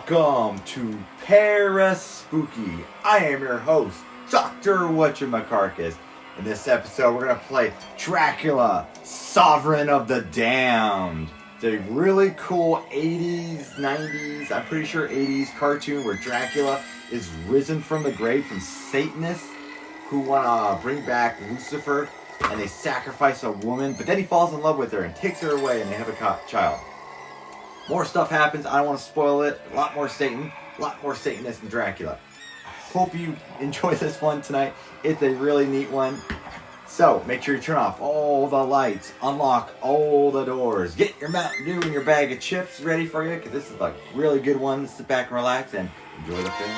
Welcome to PARASPOOKY. I am your host, Dr. Whatchamacarcus. In this episode, we're going to play Dracula, Sovereign of the Damned. It's a really cool 80s, 90s, I'm pretty sure 80s cartoon where Dracula is risen from the grave from Satanists who want to bring back Lucifer, and they sacrifice a woman, but then he falls in love with her and takes her away and they have a child. More stuff happens. I don't want to spoil it. A lot more Satan. A lot more Satanists than Dracula. I hope you enjoy this one tonight. It's a really neat one. So, make sure you turn off all the lights. Unlock all the doors. Get your Mountain Dew and your bag of chips ready for you, because this is a really good one. Sit back and relax and enjoy the film.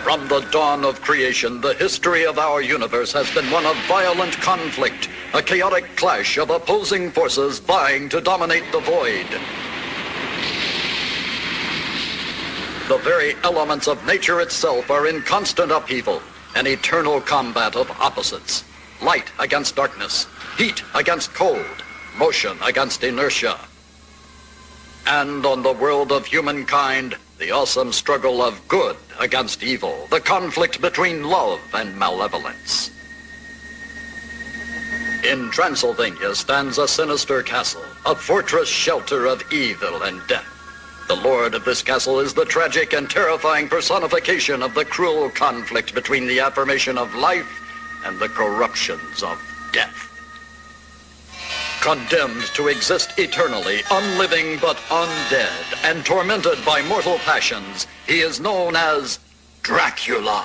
From the dawn of creation, the history of our universe has been one of violent conflict, a chaotic clash of opposing forces vying to dominate the void. The very elements of nature itself are in constant upheaval, an eternal combat of opposites. Light against darkness, heat against cold, motion against inertia. And on the world of humankind, the awesome struggle of good against evil, the conflict between love and malevolence. In Transylvania stands a sinister castle, a fortress shelter of evil and death. The lord of this castle is the tragic and terrifying personification of the cruel conflict between the affirmation of life and the corruptions of death. Condemned to exist eternally, unliving but undead, and tormented by mortal passions, he is known as Dracula.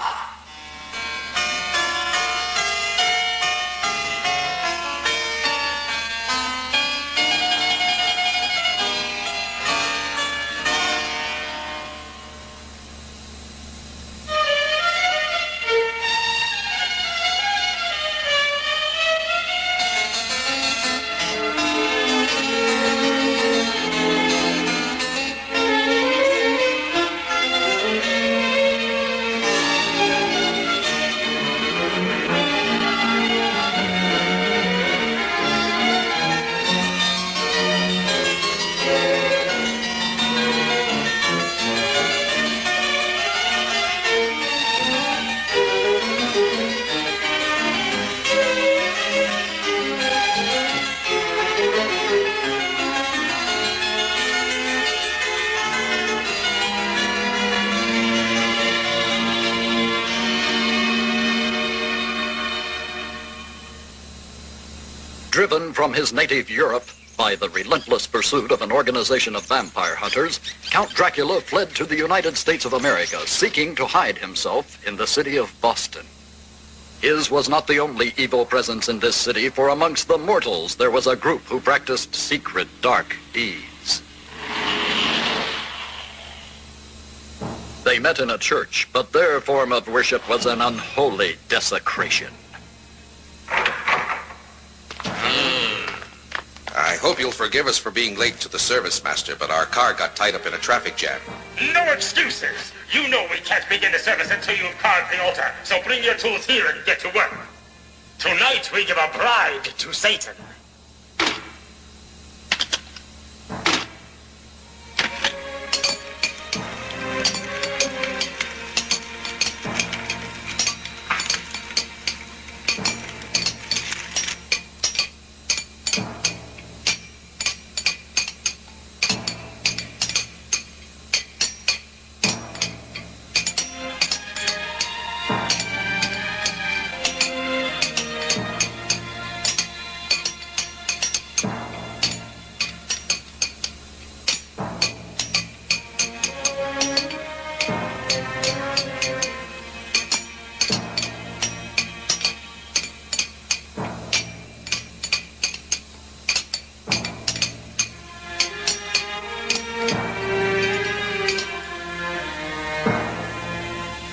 Driven from his native Europe by the relentless pursuit of an organization of vampire hunters, Count Dracula fled to the United States of America, seeking to hide himself in the city of Boston. His was not the only evil presence in this city, for amongst the mortals there was a group who practiced secret, dark deeds. They met in a church, but their form of worship was an unholy desecration. I hope you'll forgive us for being late to the service, Master, but our car got tied up in a traffic jam. No excuses! You know we can't begin the service until you've carved the altar, so bring your tools here and get to work. Tonight we give a bride to Satan.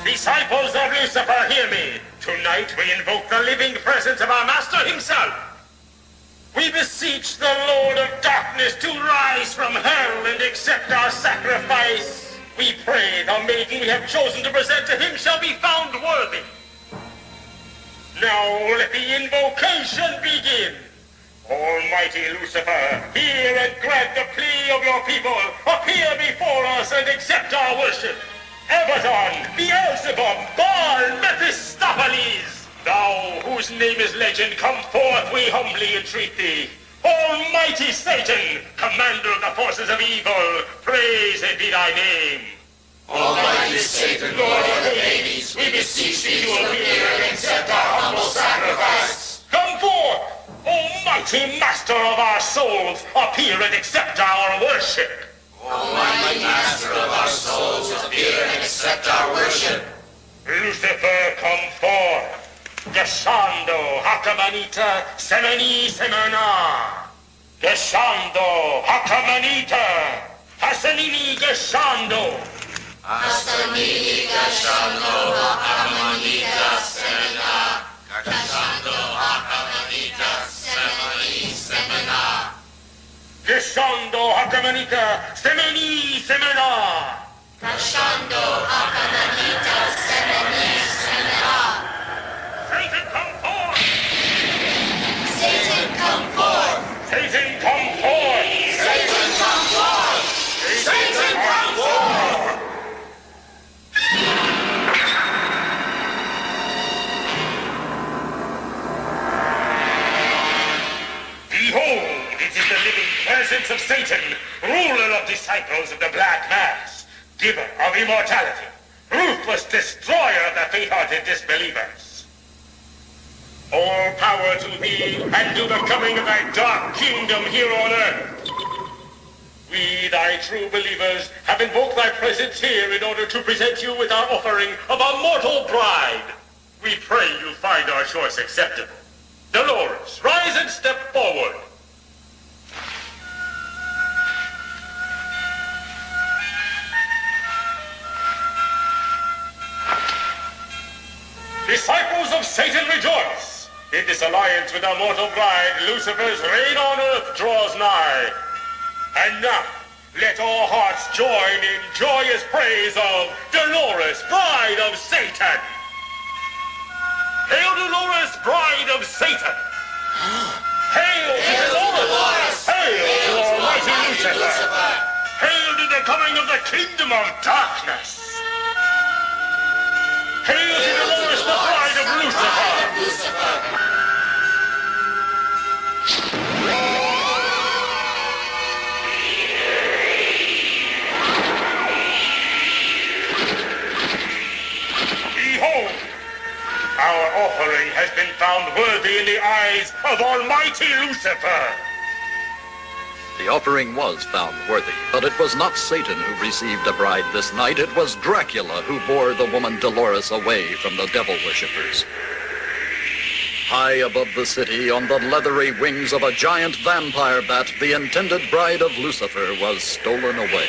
Disciples of Lucifer, hear me. Tonight we invoke the living presence of our master himself. We beseech the Lord of Darkness to rise from hell and accept our sacrifice. We pray the maiden we have chosen to present to him shall be found worthy. Now let the invocation begin. Almighty Lucifer, hear and grant the plea of your people. Appear before us and accept our worship. Abaddon, Beelzebub, Baal, Mephistopheles, thou whose name is legend, come forth, we humbly entreat thee. Almighty Satan, commander of the forces of evil, praised be thy name. Almighty Satan, Lord of the Hades, we beseech thee to appear and accept our humble sacrifice. Come forth, Almighty Master of our souls, appear and accept our worship. Almighty Master of our souls, appear and accept our worship. Lucifer, come forth. Geshando, Hakamanita, Semeni, Semena. Geshando, Hakamanita, Hasanini, Geshando. Hasanini, Geshando, Hakamanita, Semena. Geshando, Hakamanita, Semeni, Semena. Geshando, Hakamanita, Semeni, Semena. Geshando, Hakamanita, Semeni, Semena. Satan, come forth! Satan, come forth! Satan, come forth! Satan, come forth! Satan, come forth! Behold, it is the living presence of Satan, ruler of disciples of the Black Mass, giver of immortality, ruthless destroyer of the faint-hearted disbelievers. All power to thee, and to the coming of thy dark kingdom here on earth. We, thy true believers, have invoked thy presence here in order to present you with our offering of a mortal bride. We pray you find our choice acceptable. Dolores, rise and step forward. Disciples of Satan, rejoice! In this alliance with our mortal bride, Lucifer's reign on earth draws nigh. And now, let all hearts join in joyous praise of Dolores, bride of Satan! Hail, Dolores, bride of Satan! Hail to Dolores! Hail to Almighty Lucifer! Hail to the coming of the kingdom of darkness! Hail to Dolores, the bride of Lucifer! Behold, our offering has been found worthy in the eyes of Almighty Lucifer. The offering was found worthy, but it was not Satan who received a bride this night. It was Dracula who bore the woman Dolores away from the devil worshippers. High above the city, on the leathery wings of a giant vampire bat, the intended bride of Lucifer was stolen away.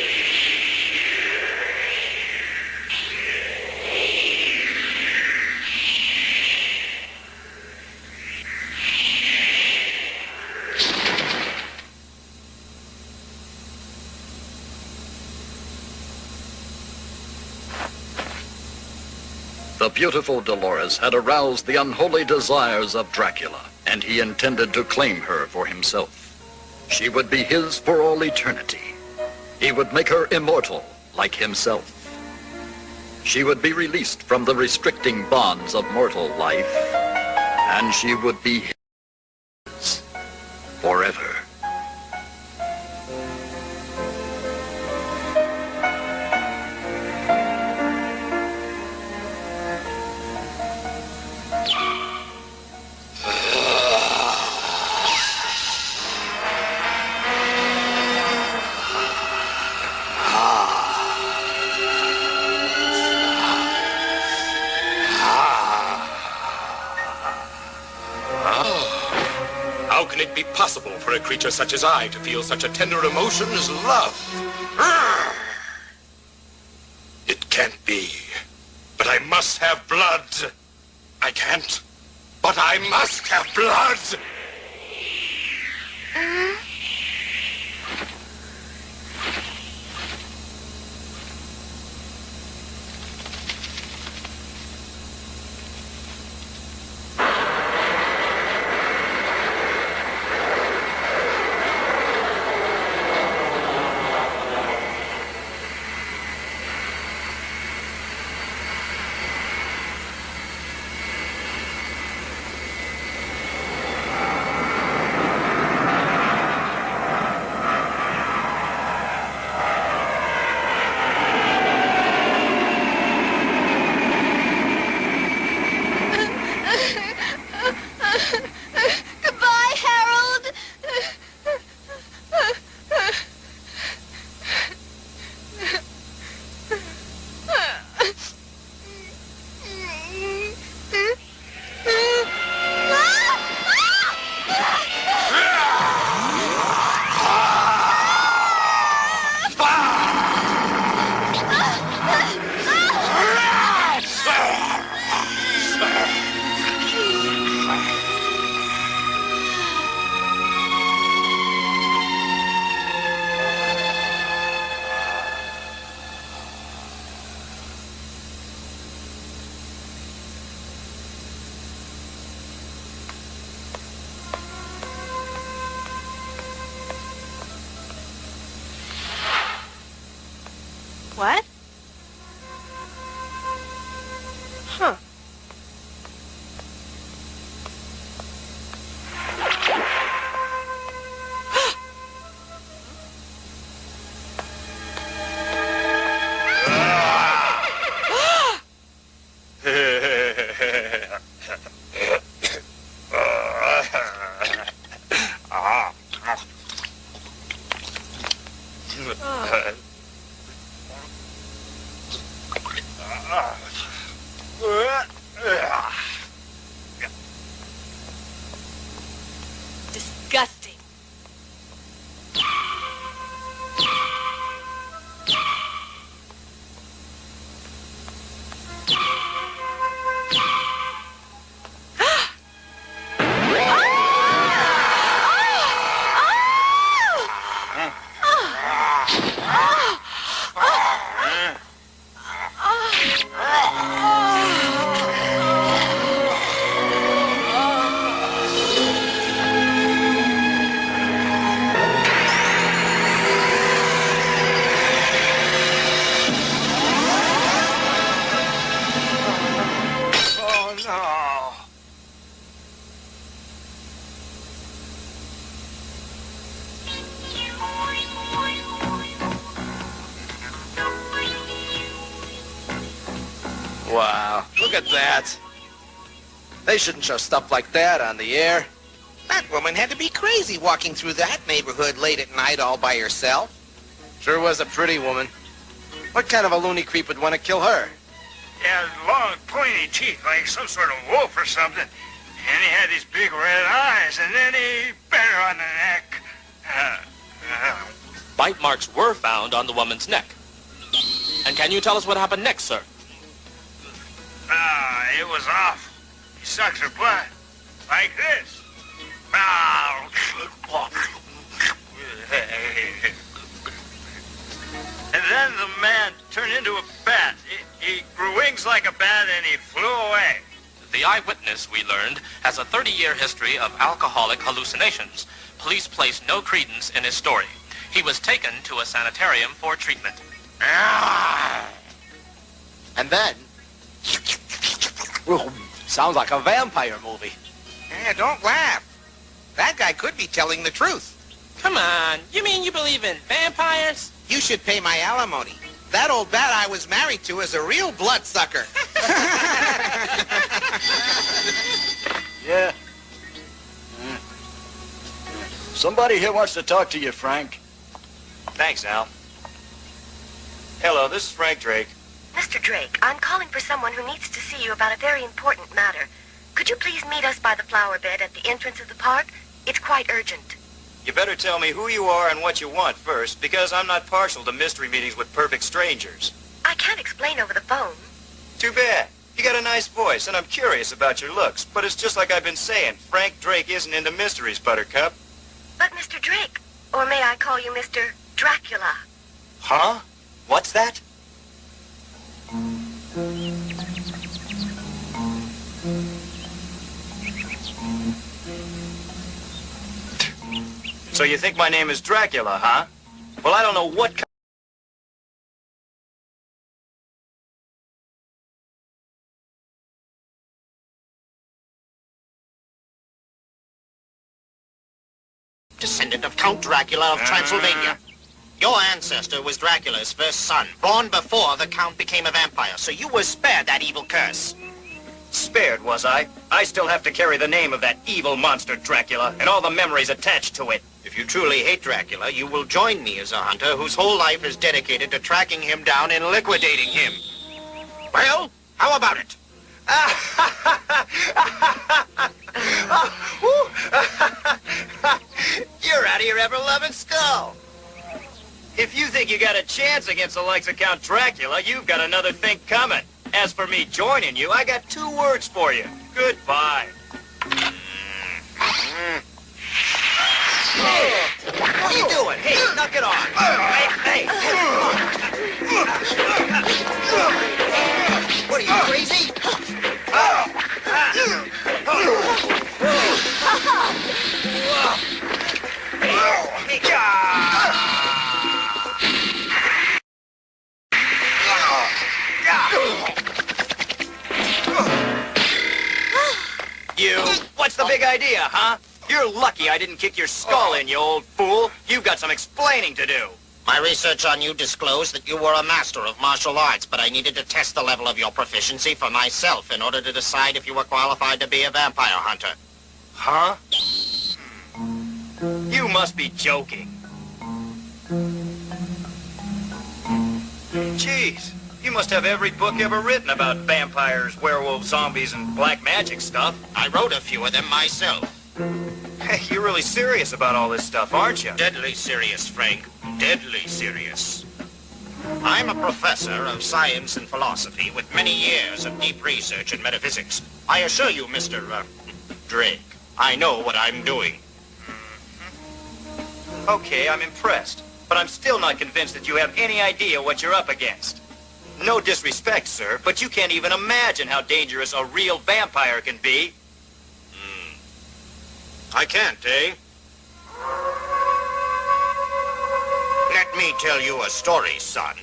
The beautiful Dolores had aroused the unholy desires of Dracula, and he intended to claim her for himself. She would be his for all eternity. He would make her immortal, like himself. She would be released from the restricting bonds of mortal life, and she would be his forever. How can it be possible for a creature such as I to feel such a tender emotion as love? It can't be. But I must have blood. I can't. But I must have blood! Goodbye, Harold. What? Huh. Disgusting. Wow, look at that. They shouldn't show stuff like that on the air. That woman had to be crazy walking through that neighborhood late at night all by herself. Sure was a pretty woman. What kind of a loony creep would want to kill her? Yeah, long, pointy teeth like some sort of wolf or something. And he had these big red eyes, and then he bit her on the neck. Bite marks were found on the woman's neck. And can you tell us what happened next, sir? It was awful. He sucks her blood. Like this. And then the man turned into a bat. He grew wings like a bat and he flew away. The eyewitness, we learned, has a 30-year history of alcoholic hallucinations. Police placed no credence in his story. He was taken to a sanitarium for treatment. And then... sounds like a vampire movie. Don't laugh. That guy could be telling the truth. Come on, you mean you believe in vampires? You should pay my alimony. That old bat I was married to is a real bloodsucker. Yeah. Somebody here wants to talk to you, Frank. Thanks, Al. Hello, this is Frank Drake. Mr. Drake, I'm calling for someone who needs to see you about a very important matter. Could you please meet us by the flower bed at the entrance of the park? It's quite urgent. You better tell me who you are and what you want first, because I'm not partial to mystery meetings with perfect strangers. I can't explain over the phone. Too bad. You got a nice voice, and I'm curious about your looks, but it's just like I've been saying. Frank Drake isn't into mysteries, Buttercup. But Mr. Drake, or may I call you Mr. Dracula? Huh? What's that? So you think my name is Dracula, huh? Well, I don't know what kind descendant of Count Dracula of Transylvania. Your ancestor was Dracula's first son, born before the Count became a vampire, so you were spared that evil curse. Spared, was I? I still have to carry the name of that evil monster, Dracula, and all the memories attached to it. If you truly hate Dracula, you will join me as a hunter whose whole life is dedicated to tracking him down and liquidating him. Well, how about it? You're out of your ever-loving skull. If you think you got a chance against the likes of Count Dracula, you've got another thing coming. As for me joining you, I got 2 words for you. Goodbye. What are you doing? Hey, knock it off. Hey. What are you, crazy? You, what's the big idea, huh? You're lucky I didn't kick your skull in, you old fool. You've got some explaining to do. My research on you disclosed that you were a master of martial arts, but I needed to test the level of your proficiency for myself in order to decide if you were qualified to be a vampire hunter. Huh? You must be joking. Jeez, you must have every book ever written about vampires, werewolves, zombies, and black magic stuff. I wrote a few of them myself. Hey, you're really serious about all this stuff, aren't you? Deadly serious, Frank. Deadly serious. I'm a professor of science and philosophy with many years of deep research in metaphysics. I assure you, Mr. Drake, I know what I'm doing. Okay, I'm impressed. But I'm still not convinced that you have any idea what you're up against. No disrespect, sir, but you can't even imagine how dangerous a real vampire can be. I can't, eh? Let me tell you a story, son.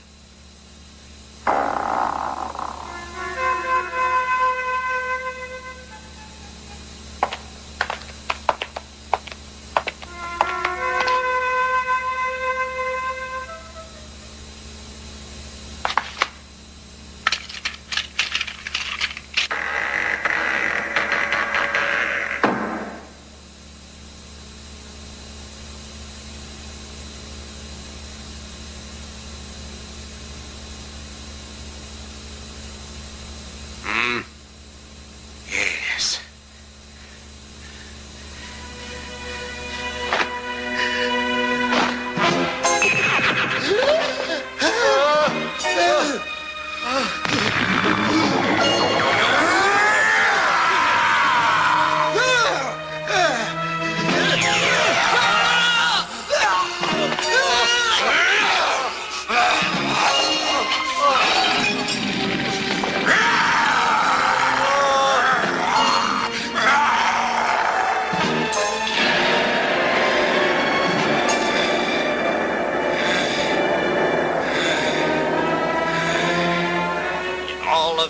Yes.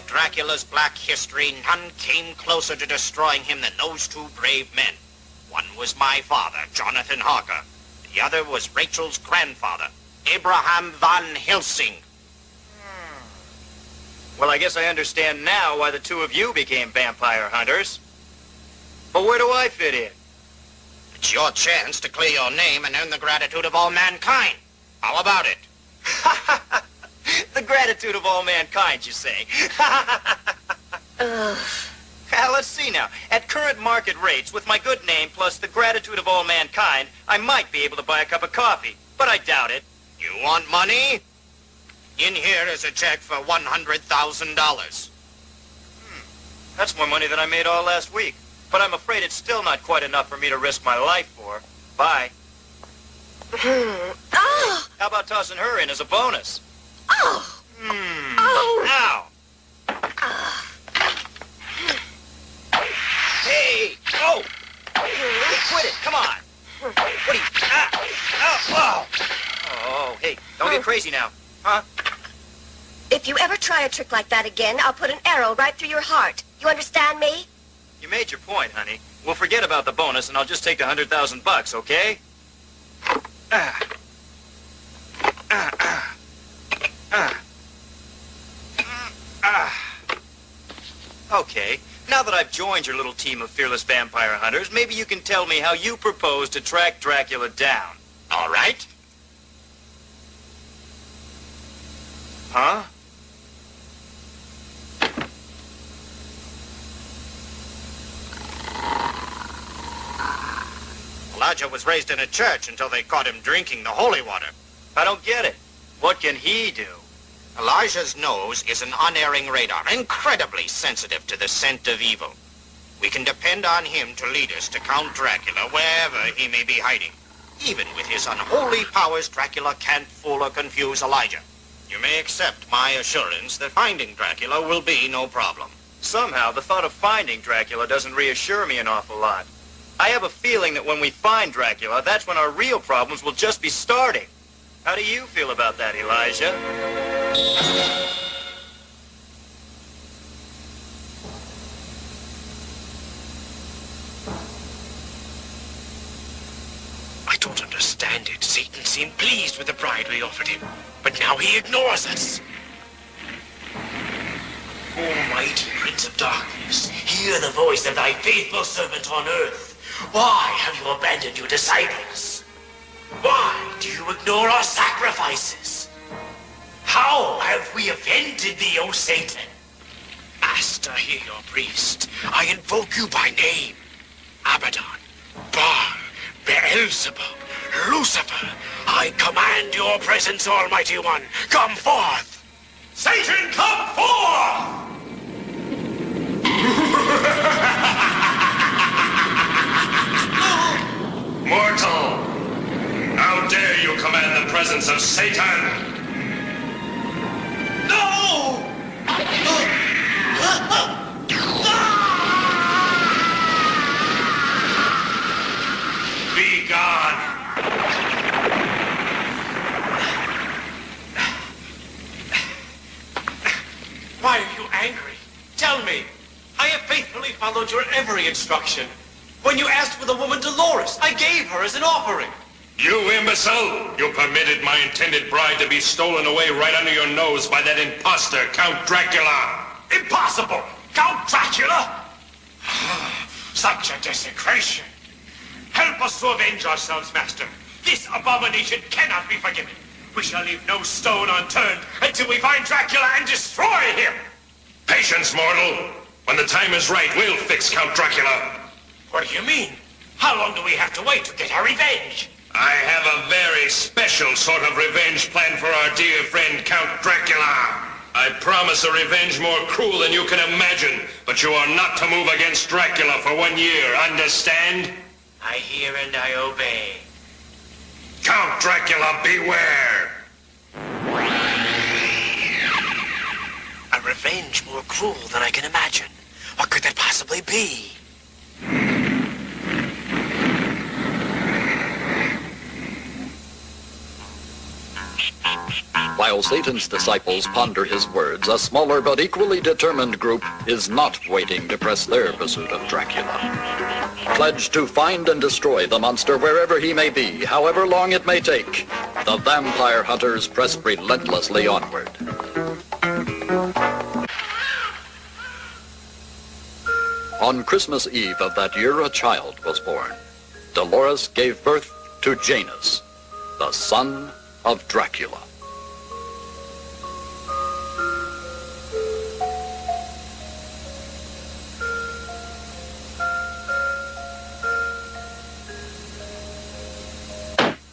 Dracula's black history, none came closer to destroying him than those 2 brave men. One was my father, Jonathan Harker. The other was Rachel's grandfather, Abraham Van Helsing. Well, I guess I understand now why the 2 of you became vampire hunters. But where do I fit in? It's your chance to clear your name and earn the gratitude of all mankind. How about it? The gratitude of all mankind, you say? Well, let's see now. At current market rates, with my good name plus the gratitude of all mankind, I might be able to buy a cup of coffee. But I doubt it. You want money? In here is a check for $100,000. That's more money than I made all last week. But I'm afraid it's still not quite enough for me to risk my life for. Bye. Oh! How about tossing her in as a bonus? Oh! Ow! Hey! Oh! Hey, quit it! Come on! What are you... Oh! Oh, hey, don't get crazy now. Huh? If you ever try a trick like that again, I'll put an arrow right through your heart. You understand me? You made your point, honey. We'll forget about the bonus, and I'll just take the $100,000, okay? Okay, now that I've joined your little team of fearless vampire hunters, maybe you can tell me how you propose to track Dracula down. All right? Huh? Elijah was raised in a church until they caught him drinking the holy water. I don't get it. What can he do? Elijah's nose is an unerring radar, incredibly sensitive to the scent of evil. We can depend on him to lead us to Count Dracula wherever he may be hiding. Even with his unholy powers, Dracula can't fool or confuse Elijah. You may accept my assurance that finding Dracula will be no problem. Somehow, the thought of finding Dracula doesn't reassure me an awful lot. I have a feeling that when we find Dracula, that's when our real problems will just be starting. How do you feel about that, Elijah? I don't understand it. Satan seemed pleased with the bribe we offered him, but now he ignores us. Almighty Prince of Darkness, hear the voice of thy faithful servant on earth. Why have you abandoned your disciples? Why do you ignore our sacrifices? How have we offended thee, O Satan? Master, hear your priest. I invoke you by name. Abaddon, Baal, Beelzebub, Lucifer, I command your presence, Almighty One. Come forth! Satan, come forth! Mortal! How dare you command the presence of Satan? No! Be gone! Why are you angry? Tell me. I have faithfully followed your every instruction. When you asked for the woman Dolores, I gave her as an offering. You imbecile! You permitted my intended bride to be stolen away right under your nose by that imposter, Count Dracula! Impossible! Count Dracula? Such a desecration. Help us to avenge ourselves, Master. This abomination cannot be forgiven. We shall leave no stone unturned until we find Dracula and destroy him. Patience, mortal! When the time is right, we'll fix Count Dracula. What do you mean? How long do we have to wait to get our revenge? I have a very special sort of revenge plan for our dear friend Count Dracula. I promise a revenge more cruel than you can imagine, but you are not to move against Dracula for 1 year, understand? I hear and I obey. Count Dracula, beware! A revenge more cruel than I can imagine. What could that possibly be? While Satan's disciples ponder his words, a smaller but equally determined group is not waiting to press their pursuit of Dracula. Pledged to find and destroy the monster wherever he may be, however long it may take, the vampire hunters press relentlessly onward. On Christmas Eve of that year, a child was born. Dolores gave birth to Janus, the son of Dracula.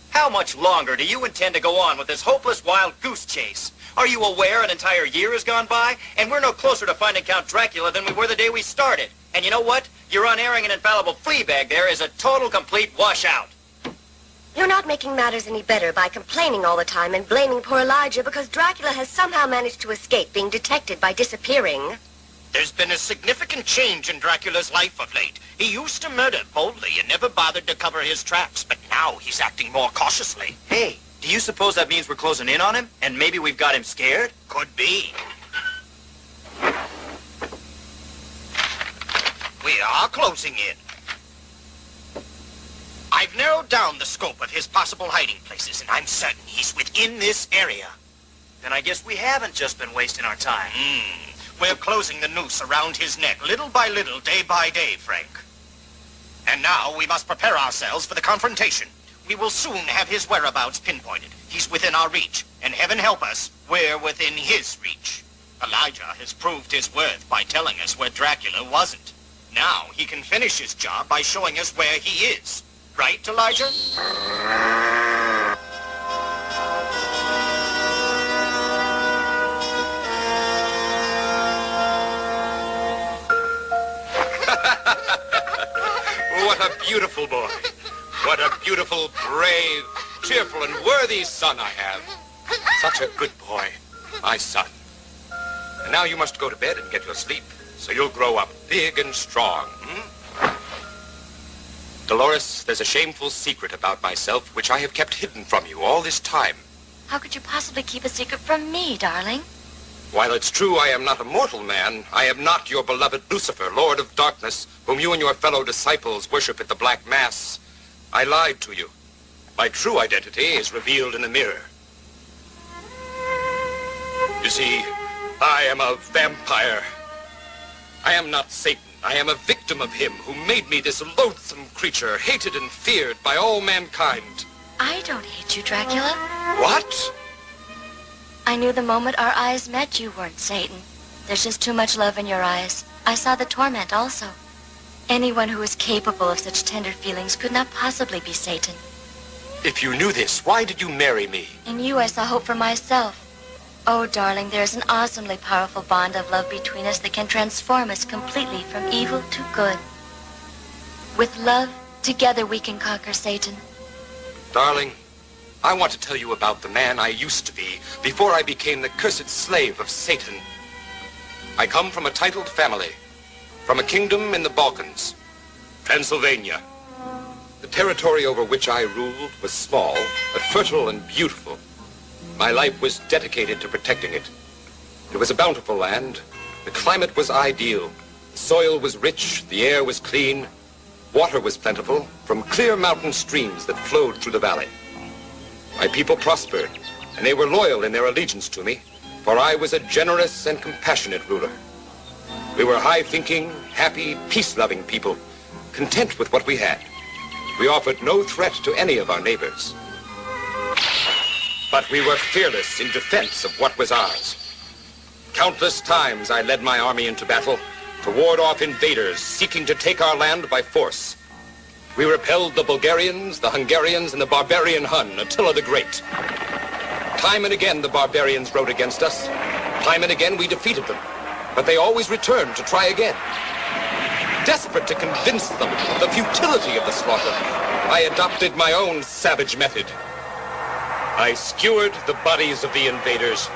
How much longer do you intend to go on with this hopeless wild goose chase? Are you aware an entire year has gone by? And we're no closer to finding Count Dracula than we were the day we started. And you know what? Your unerring and infallible flea bag there is a total, complete washout. You're not making matters any better by complaining all the time and blaming poor Elijah because Dracula has somehow managed to escape being detected by disappearing. There's been a significant change in Dracula's life of late. He used to murder boldly and never bothered to cover his tracks, but now he's acting more cautiously. Hey, do you suppose that means we're closing in on him? And maybe we've got him scared? Could be. We are closing in. I've narrowed down the scope of his possible hiding places, and I'm certain he's within this area. Then I guess we haven't just been wasting our time. We're closing the noose around his neck, little by little, day by day, Frank. And now we must prepare ourselves for the confrontation. We will soon have his whereabouts pinpointed. He's within our reach, and heaven help us, we're within his reach. Elijah has proved his worth by telling us where Dracula wasn't. Now he can finish his job by showing us where he is. Right, Elijah? What a beautiful boy. What a beautiful, brave, cheerful, and worthy son I have. Such a good boy, my son. And now you must go to bed and get your sleep, so you'll grow up big and strong. Dolores, there's a shameful secret about myself which I have kept hidden from you all this time. How could you possibly keep a secret from me, darling? While it's true I am not a mortal man, I am not your beloved Lucifer, Lord of Darkness, whom you and your fellow disciples worship at the Black Mass. I lied to you. My true identity is revealed in the mirror. You see, I am a vampire. I am not Satan. I am a victim of him who made me this loathsome creature, hated and feared by all mankind. I don't hate you, Dracula. What? I knew the moment our eyes met you weren't Satan. There's just too much love in your eyes. I saw the torment also. Anyone who is capable of such tender feelings could not possibly be Satan. If you knew this, why did you marry me? In you I saw hope for myself. Oh, darling, there's an awesomely powerful bond of love between us that can transform us completely from evil to good. With love, together we can conquer Satan. Darling, I want to tell you about the man I used to be before I became the cursed slave of Satan. I come from a titled family, from a kingdom in the Balkans, Transylvania. The territory over which I ruled was small, but fertile and beautiful. My life was dedicated to protecting it. It was a bountiful land. The climate was ideal. The soil was rich. The air was clean. Water was plentiful from clear mountain streams that flowed through the valley. My people prospered, and they were loyal in their allegiance to me, for I was a generous and compassionate ruler. We were high-thinking, happy, peace-loving people, content with what we had. We offered no threat to any of our neighbors. But we were fearless in defense of what was ours. Countless times I led my army into battle to ward off invaders seeking to take our land by force. We repelled the Bulgarians, the Hungarians, and the barbarian Hun, Attila the Great. Time and again the barbarians rode against us. Time and again we defeated them. But they always returned to try again. Desperate to convince them of the futility of the slaughter, I adopted my own savage method. I skewered the bodies of the invaders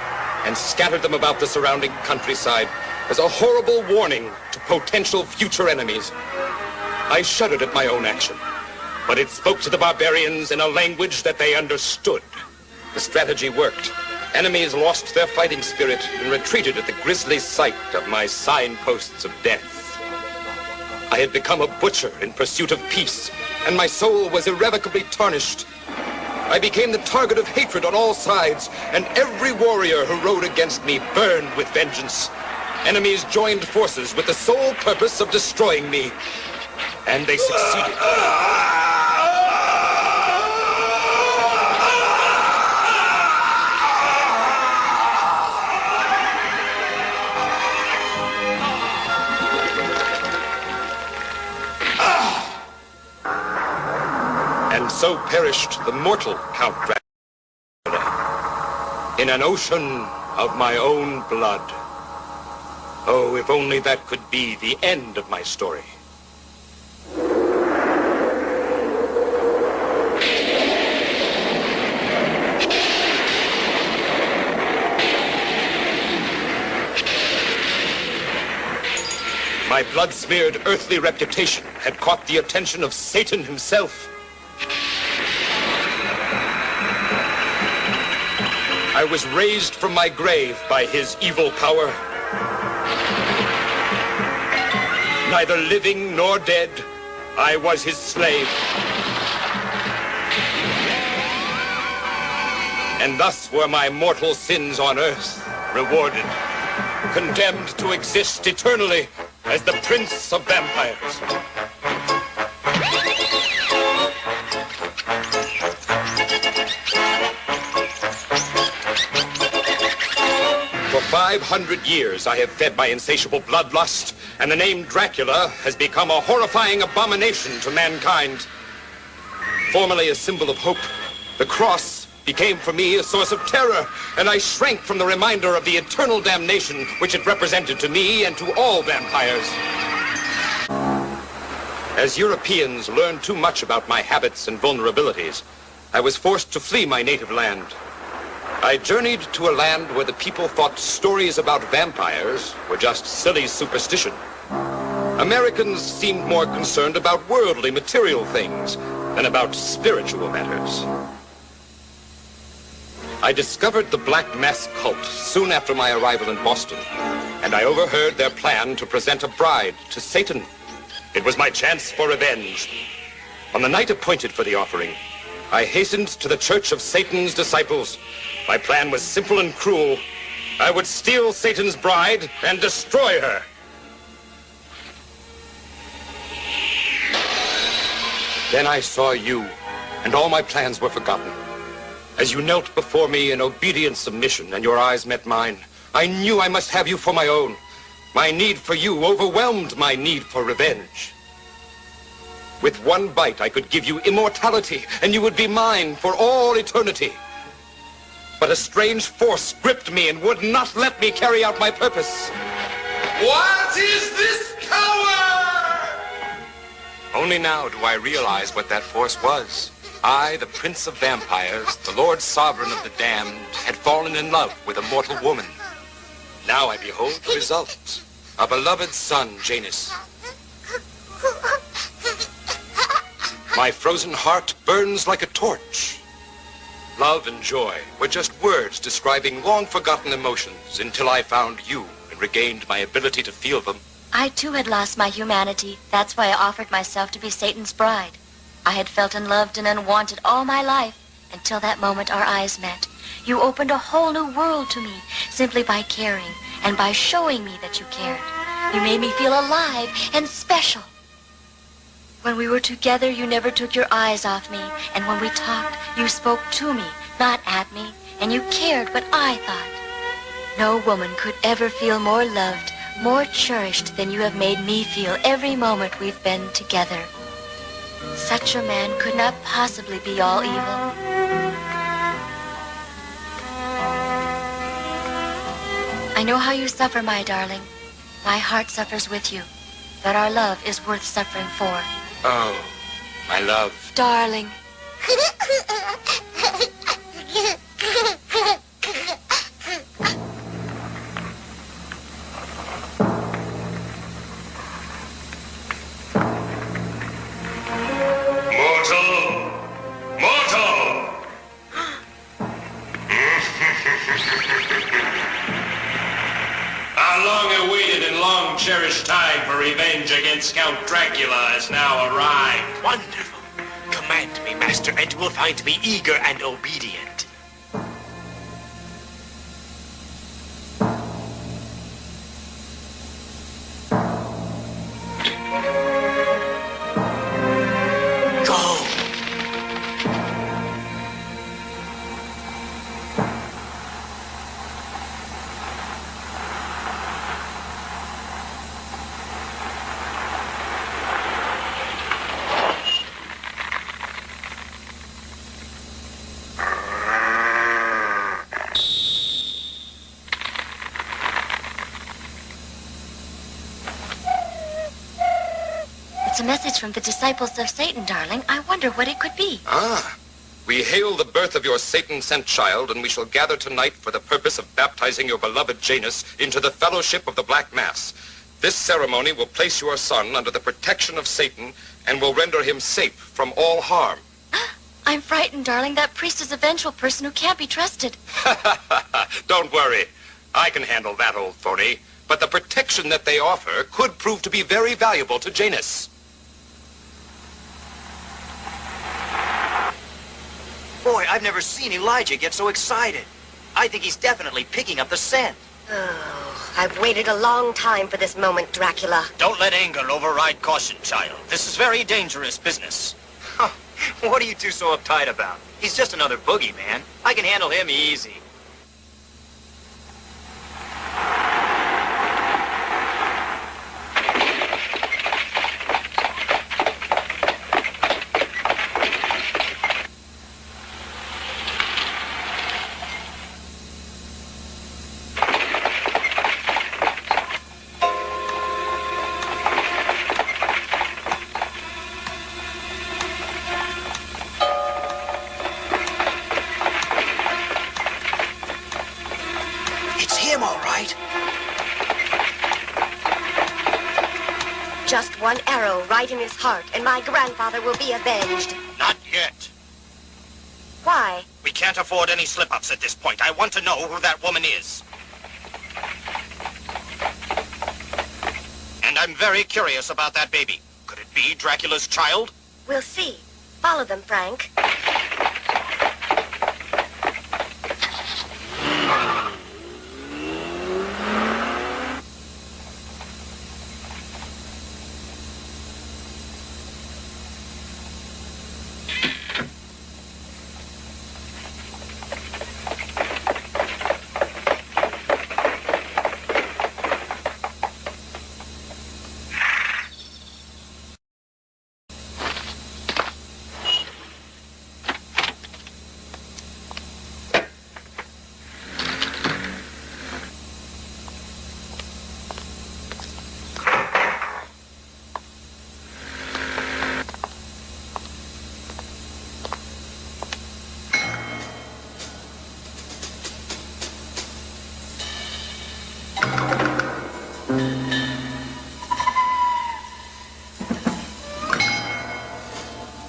and scattered them about the surrounding countryside as a horrible warning to potential future enemies. I shuddered at my own action, but it spoke to the barbarians in a language that they understood. The strategy worked. Enemies lost their fighting spirit and retreated at the grisly sight of my signposts of death. I had become a butcher in pursuit of peace, and my soul was irrevocably tarnished. I became the target of hatred on all sides, and every warrior who rode against me burned with vengeance. Enemies joined forces with the sole purpose of destroying me, and they succeeded. And so perished the mortal Count Dracula in an ocean of my own blood. Oh, if only that could be the end of my story. My blood-smeared earthly reputation had caught the attention of Satan himself. I was raised from my grave by his evil power. Neither living nor dead, I was his slave. And thus were my mortal sins on earth rewarded, condemned to exist eternally as the Prince of Vampires. For 500 years, I have fed my insatiable bloodlust, and the name Dracula has become a horrifying abomination to mankind. Formerly a symbol of hope, the cross became for me a source of terror, and I shrank from the reminder of the eternal damnation which it represented to me and to all vampires. As Europeans learned too much about my habits and vulnerabilities, I was forced to flee my native land. I journeyed to a land where the people thought stories about vampires were just silly superstition. Americans seemed more concerned about worldly, material things than about spiritual matters. I discovered the Black Mass cult soon after my arrival in Boston, and I overheard their plan to present a bride to Satan. It was my chance for revenge. On the night appointed for the offering, I hastened to the Church of Satan's Disciples. My plan was simple and cruel. I would steal Satan's bride and destroy her. Then I saw you, and all my plans were forgotten. As you knelt before me in obedient submission and your eyes met mine, I knew I must have you for my own. My need for you overwhelmed my need for revenge. With one bite, I could give you immortality, and you would be mine for all eternity. But a strange force gripped me and would not let me carry out my purpose. What is this power? Only now do I realize what that force was. I, the Prince of Vampires, the Lord Sovereign of the Damned, had fallen in love with a mortal woman. Now I behold the result. A beloved son, Janus. My frozen heart burns like a torch. Love and joy were just words describing long-forgotten emotions until I found you and regained my ability to feel them. I too had lost my humanity. That's why I offered myself to be Satan's bride. I had felt unloved and unwanted all my life until that moment our eyes met. You opened a whole new world to me simply by caring and by showing me that you cared. You made me feel alive and special. When we were together, you never took your eyes off me, and when we talked, you spoke to me, not at me, and you cared what I thought. No woman could ever feel more loved, more cherished than you have made me feel every moment we've been together. Such a man could not possibly be all evil. I know how you suffer, my darling. My heart suffers with you, but our love is worth suffering for. Oh, my love. Darling. Our long-awaited and long-cherished time for revenge against Count Dracula has now arrived. Wonderful. Command me, Master, and you will find me eager and obedient. It's a message from the disciples of Satan, darling. I wonder what it could be. Ah. We hail the birth of your Satan-sent child, and we shall gather tonight for the purpose of baptizing your beloved Janus into the fellowship of the Black Mass. This ceremony will place your son under the protection of Satan and will render him safe from all harm. I'm frightened, darling. That priest is a vengeful person who can't be trusted. Don't worry. I can handle that, old phony. But the protection that they offer could prove to be very valuable to Janus. Boy, I've never seen Elijah get so excited. I think he's definitely picking up the scent. Oh, I've waited a long time for this moment, Dracula. Don't let anger override caution, child. This is very dangerous business. What are you two so uptight about? He's just another boogeyman. I can handle him easy. Just one arrow right in his heart, and my grandfather will be avenged. Not yet. Why? We can't afford any slip-ups at this point. I want to know who that woman is. And I'm very curious about that baby. Could it be Dracula's child? We'll see. Follow them, Frank.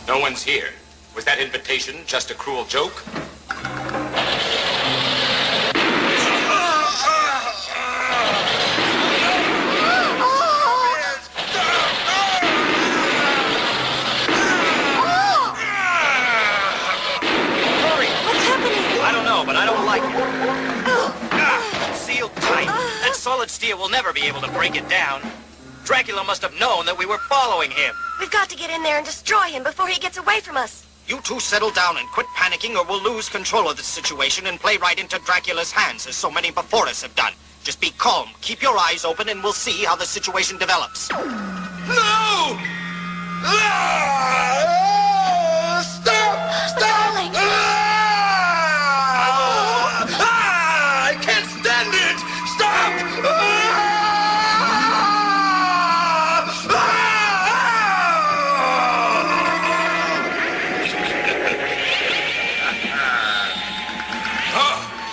No one's here. Was that invitation just a cruel joke? I don't know, but I don't like it. Sealed tight. That solid steel will never be able to break it down. Dracula must have known that we were following him. We've got to get in there and destroy him before he gets away from us. You two settle down and quit panicking or we'll lose control of the situation and play right into Dracula's hands as so many before us have done. Just be calm, keep your eyes open, and we'll see how the situation develops. No! Stop! Darling! I can't stand it! Stop!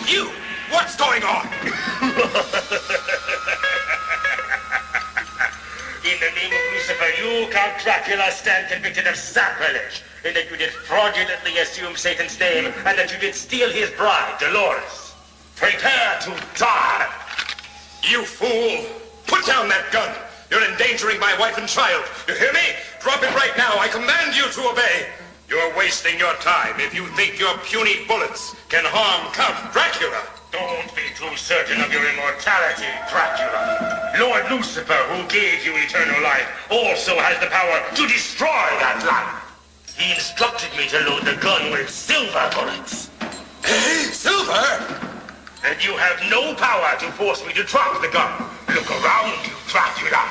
You! What's going on? In the name of Lucifer, you, Count Dracula, stand convicted of sacrilege, in that you did fraudulently assume Satan's name, and that you did steal his bride, Dolores. Prepare to die! You fool! Put down that gun! You're endangering my wife and child. You hear me? Drop it right now. I command you to obey. You're wasting your time if you think your puny bullets can harm Count Dracula. Don't be too certain of your immortality, Dracula. Lord Lucifer, who gave you eternal life, also has the power to destroy that life. He instructed me to load the gun with silver bullets. Hey, silver? And you have no power to force me to drop the gun. Look around you, Dracula.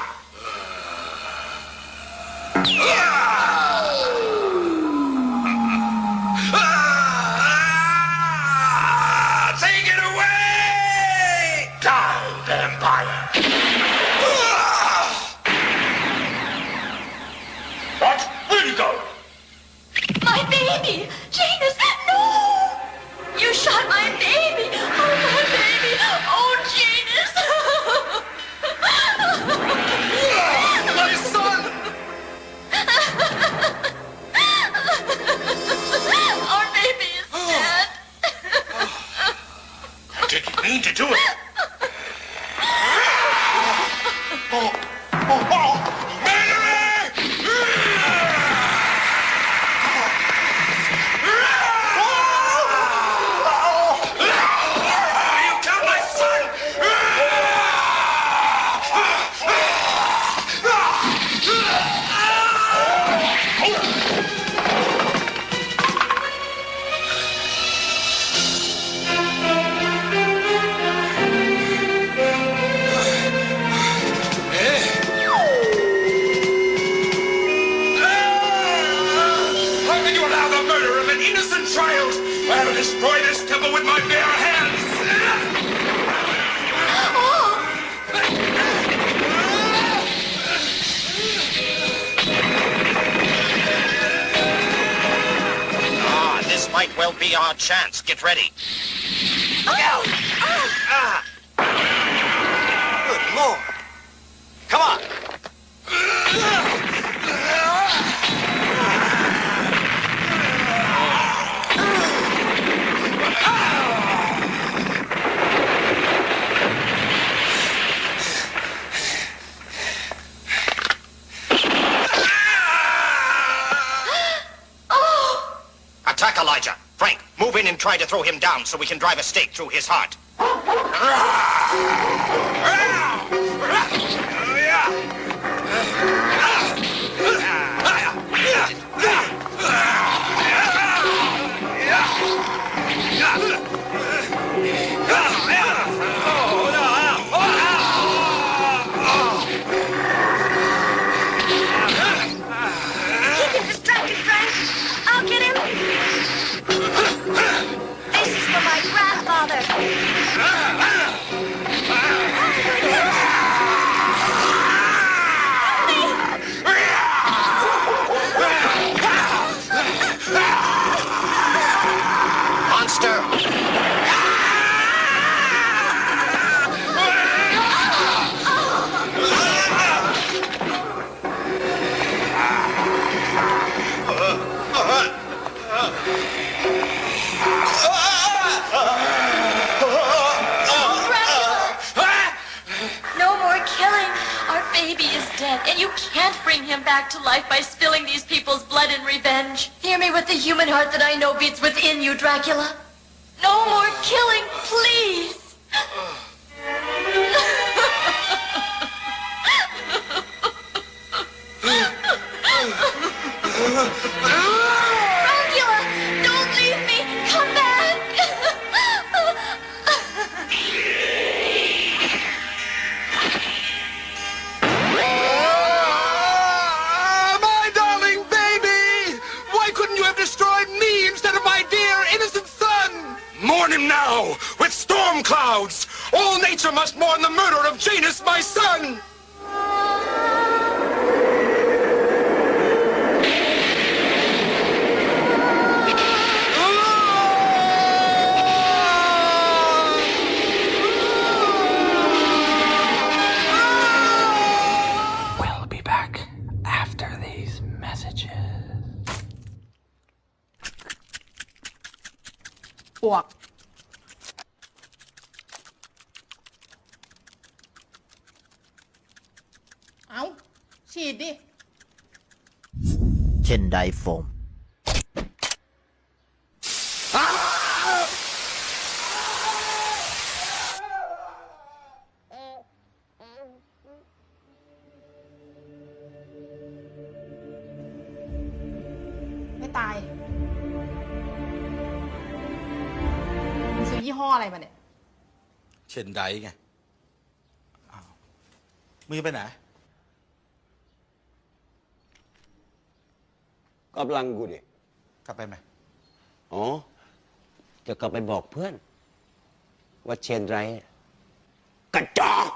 Take it away! Die, vampire! destroy this temple with my bare hands! This might well be our chance. Get ready. Look out! Good Lord. Come on. Attack Elijah. Frank, move in and try to throw him down so we can drive a stake through his heart. Keep him distracted, Frank. I'll get him. This is for my grandfather. Monster! No more killing. Our baby is dead, and you can't bring him back to life by spilling these people's blood in revenge. Hear me with the human heart that I know beats within you, Dracula. No more killing, please. Dracula, don't leave me. Come back. My darling baby! Why couldn't you have destroyed me instead of my dear, innocent son? Mourn him now, with storm clouds! All nature must mourn the murder of Janus, my son! We'll be back after these messages. อ้วกเอาฉีดดิ เช่นไดโฟม ไม่ตายมึงซื้อยี่ห้ออะไรมาเนี่ย เช่นไดไงอ้าวมึงจะไปไหน กำลังกูดิ กลับไปไหม อ๋อ จะกลับไปบอกเพื่อน ว่าเชนไรกระจอก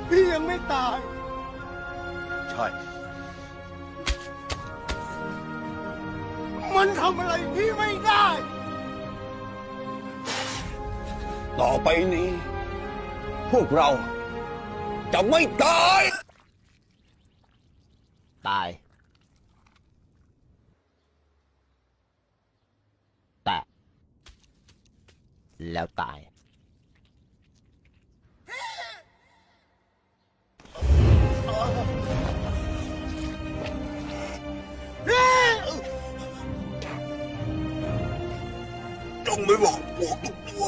พี่ยังไม่ตาย ใช่ มันทำอะไรพี่ไม่ได้ ต่อไปนี้ พวกเราจะไม่ตาย ตาย แต่แล้วตาย จงไม่บอกพวกทุกตัว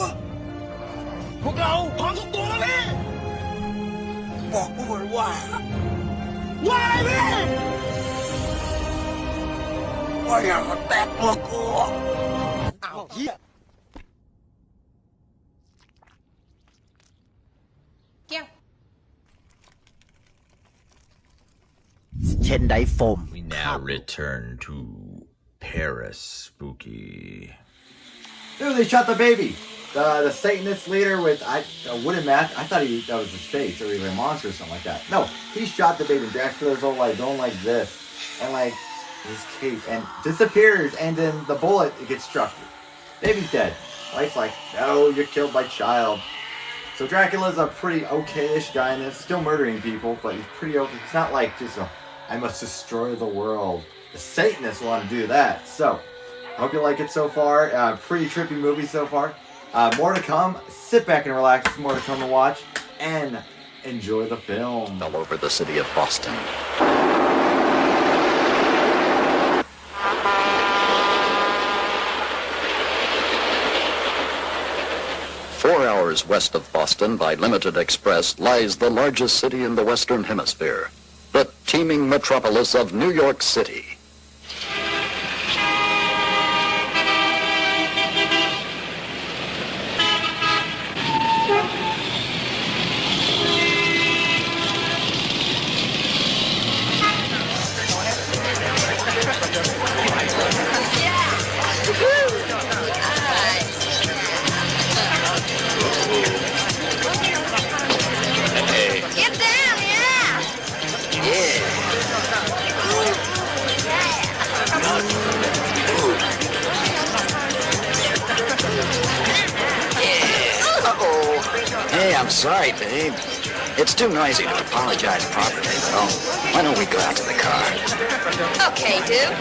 พวกเราพร้อมทุกตัวแล้วพี่บอกกูเหมือนว่าอะไรพี่ว่าอย่ามาแตะตัวกูอ้าวเฮีย เกี้ยง เช่นไดโฟม We now return to PARASPOOKY. Dude, they shot the baby. The Satanist leader with a wooden mask. I thought that was his face or even a monster or something like that. No, he shot the baby. Dracula's all like going like this and like his cape and disappears, and then the bullet it gets struck. Baby's dead. Wife's like, no, you're killed by child. So Dracula's a pretty okay-ish guy in this, still murdering people, but he's pretty okay. It's not like just a I must destroy the world. The Satanists want to do that. So, I hope you like it so far. Pretty trippy movie so far. More to come. Sit back and relax. There's more to come to watch. And enjoy the film. All over the city of Boston. Four hours west of Boston by limited express lies the largest city in the Western Hemisphere, the teeming metropolis of New York City. Get down, yeah! Uh-oh. Hey, I'm sorry, babe. It's too noisy to apologize properly, though. Why don't we go out to the car? Okay, dude.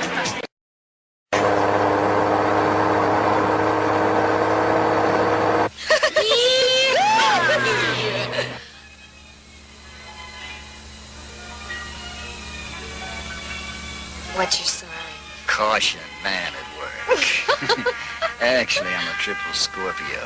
What's your sign? Caution, man at work. Actually, I'm a triple Scorpio.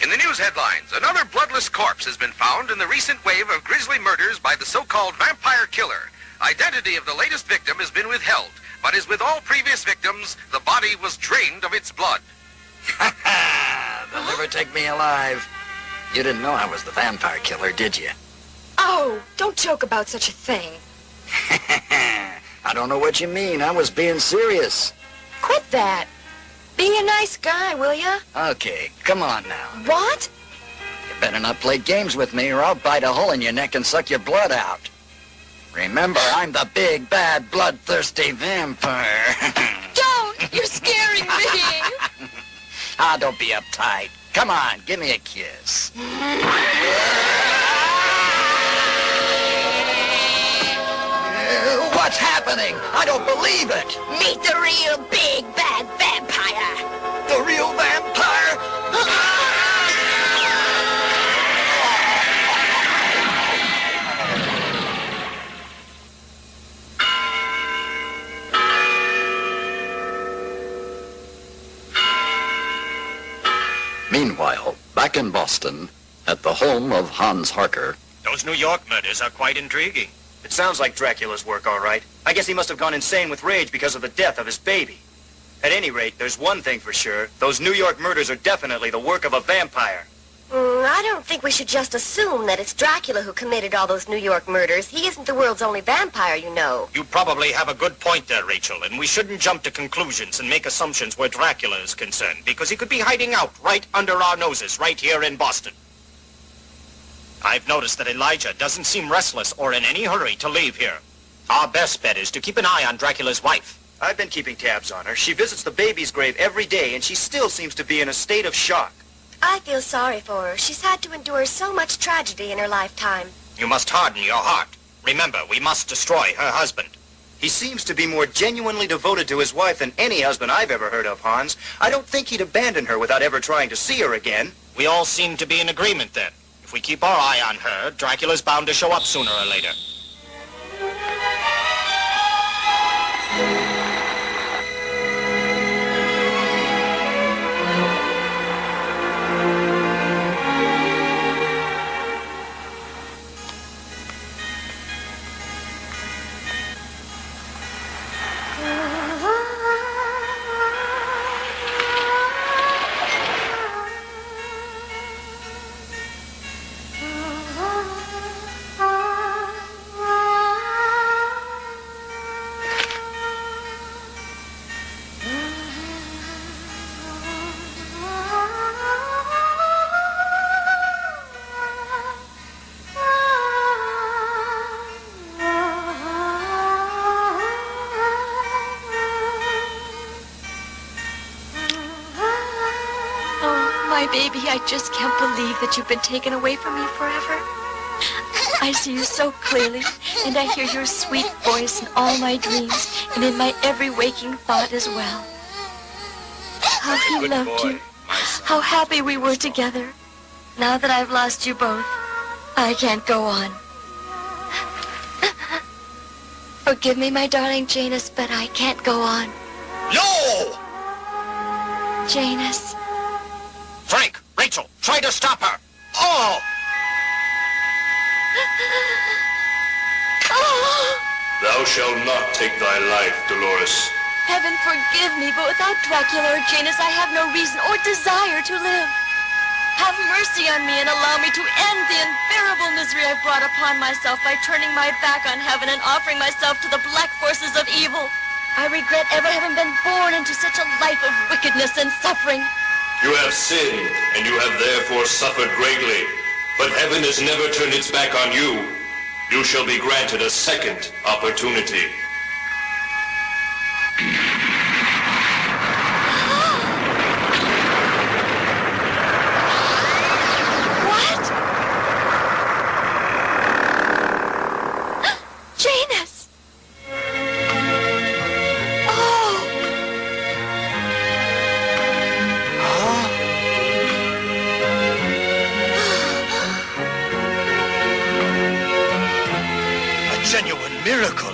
In the news headlines, another bloodless corpse has been found in the recent wave of grisly murders by the so-called vampire killer. Identity of the latest victim has been withheld, but as with all previous victims, the body was drained of its blood. They'll never take me alive. You didn't know I was the vampire killer, did you? Oh, don't joke about such a thing. I don't know what you mean. I was being serious. Quit that. Be a nice guy, will ya? Okay, come on now. What? You better not play games with me or I'll bite a hole in your neck and suck your blood out. Remember, I'm the big, bad, bloodthirsty vampire. Don't! You're scaring me! Ah, don't be uptight. Come on, give me a kiss. What's happening? I don't believe it. Meet the real big bad vampire. The real vampire? Meanwhile, back in Boston, at the home of Hans Harker. Those New York murders are quite intriguing. It sounds like Dracula's work, all right. I guess he must have gone insane with rage because of the death of his baby. At any rate, there's one thing for sure. Those New York murders are definitely the work of a vampire. I don't think we should just assume that it's Dracula who committed all those New York murders. He isn't the world's only vampire, you know. You probably have a good point there, Rachel, and we shouldn't jump to conclusions and make assumptions where Dracula is concerned, because he could be hiding out right under our noses, right here in Boston. I've noticed that Elijah doesn't seem restless or in any hurry to leave here. Our best bet is to keep an eye on Dracula's wife. I've been keeping tabs on her. She visits the baby's grave every day, and she still seems to be in a state of shock. I feel sorry for her. She's had to endure so much tragedy in her lifetime. You must harden your heart. Remember, we must destroy her husband. He seems to be more genuinely devoted to his wife than any husband I've ever heard of, Hans. I don't think he'd abandon her without ever trying to see her again. We all seem to be in agreement then. If we keep our eye on her, Dracula's bound to show up sooner or later. baby, I just can't believe that you've been taken away from me forever. I see you so clearly, and I hear your sweet voice in all my dreams and in my every waking thought as well. How he loved you. How happy we were together. Now that I've lost you both, I can't go on. Forgive me, my darling Janus, but I can't go on. No! Janus. Frank, Rachel, try to stop her. Oh! Thou shalt not take thy life, Dolores. Heaven forgive me, but without Dracula or Janus, I have no reason or desire to live. Have mercy on me and allow me to end the unbearable misery I've brought upon myself by turning my back on heaven and offering myself to the black forces of evil. I regret ever having been born into such a life of wickedness and suffering. You have sinned, and you have therefore suffered greatly. But heaven has never turned its back on you. You shall be granted a second opportunity. What? Janus! Oh! A genuine miracle.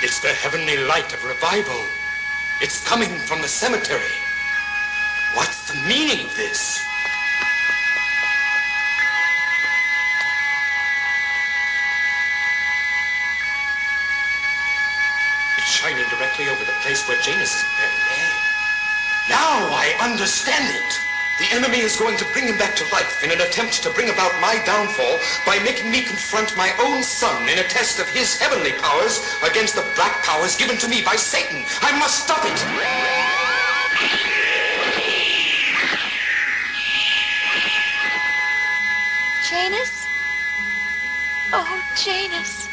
It's the heavenly light of revival. It's coming from the cemetery. What's the meaning of this? It's shining directly over the place where Janus is buried. Now I understand it. The enemy is going to bring him back to life in an attempt to bring about my downfall by making me confront my own son in a test of his heavenly powers against the black powers given to me by Satan. I must stop it. Janus? Oh, Janus.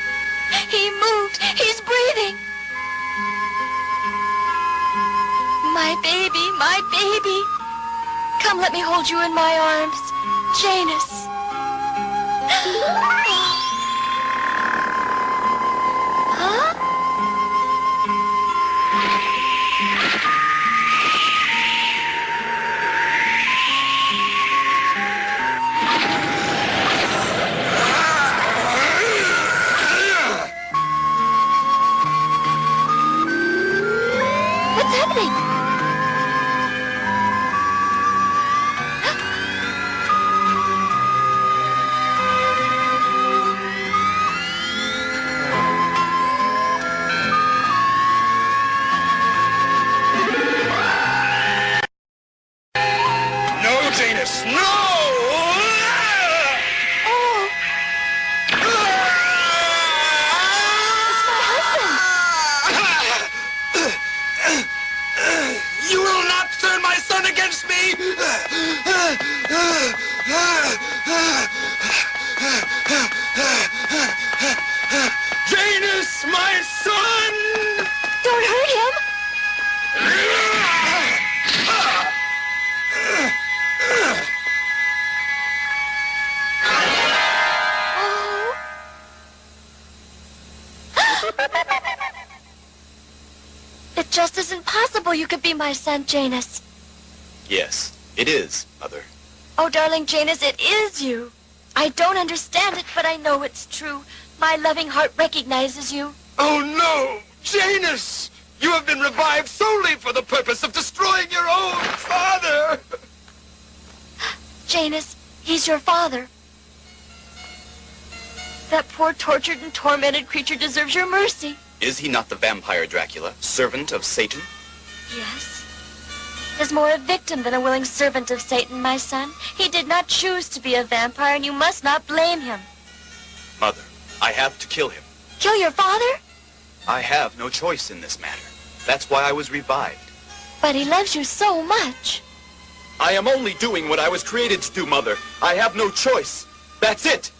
He moved. He's breathing. My baby, my baby. Come, let me hold you in my arms. Janus. Huh? What's happening? Janus, no! Oh! It's my husband! You will not turn my son against me! Janus, my son! Don't hurt him! It just isn't possible you could be my son, Janus. Yes, it is, Mother. Oh, darling Janus, it is you. I don't understand it, but I know it's true. My loving heart recognizes you. Oh, no! Janus! You have been revived solely for the purpose of destroying your own father! Janus, he's your father. That poor tortured and tormented creature deserves your mercy. Is he not the vampire Dracula, servant of Satan? Yes. is more a victim than a willing servant of Satan, my son. He did not choose to be a vampire, and you must not blame him. Mother, I have to kill him. Kill your father? I have no choice in this matter. That's why I was revived. But he loves you so much. I am only doing what I was created to do, Mother. I have no choice. That's it.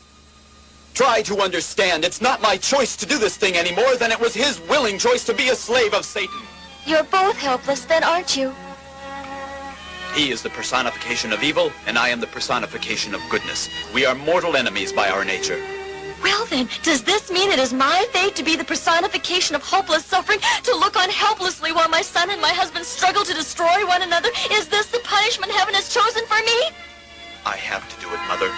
Try to understand. It's not my choice to do this thing any more than it was his willing choice to be a slave of Satan. You're both helpless then, aren't you? He is the personification of evil, and I am the personification of goodness. We are mortal enemies by our nature. Well then, does this mean it is my fate to be the personification of hopeless suffering, to look on helplessly while my son and my husband struggle to destroy one another? Is this the punishment heaven has chosen for me? I have to do it, Mother.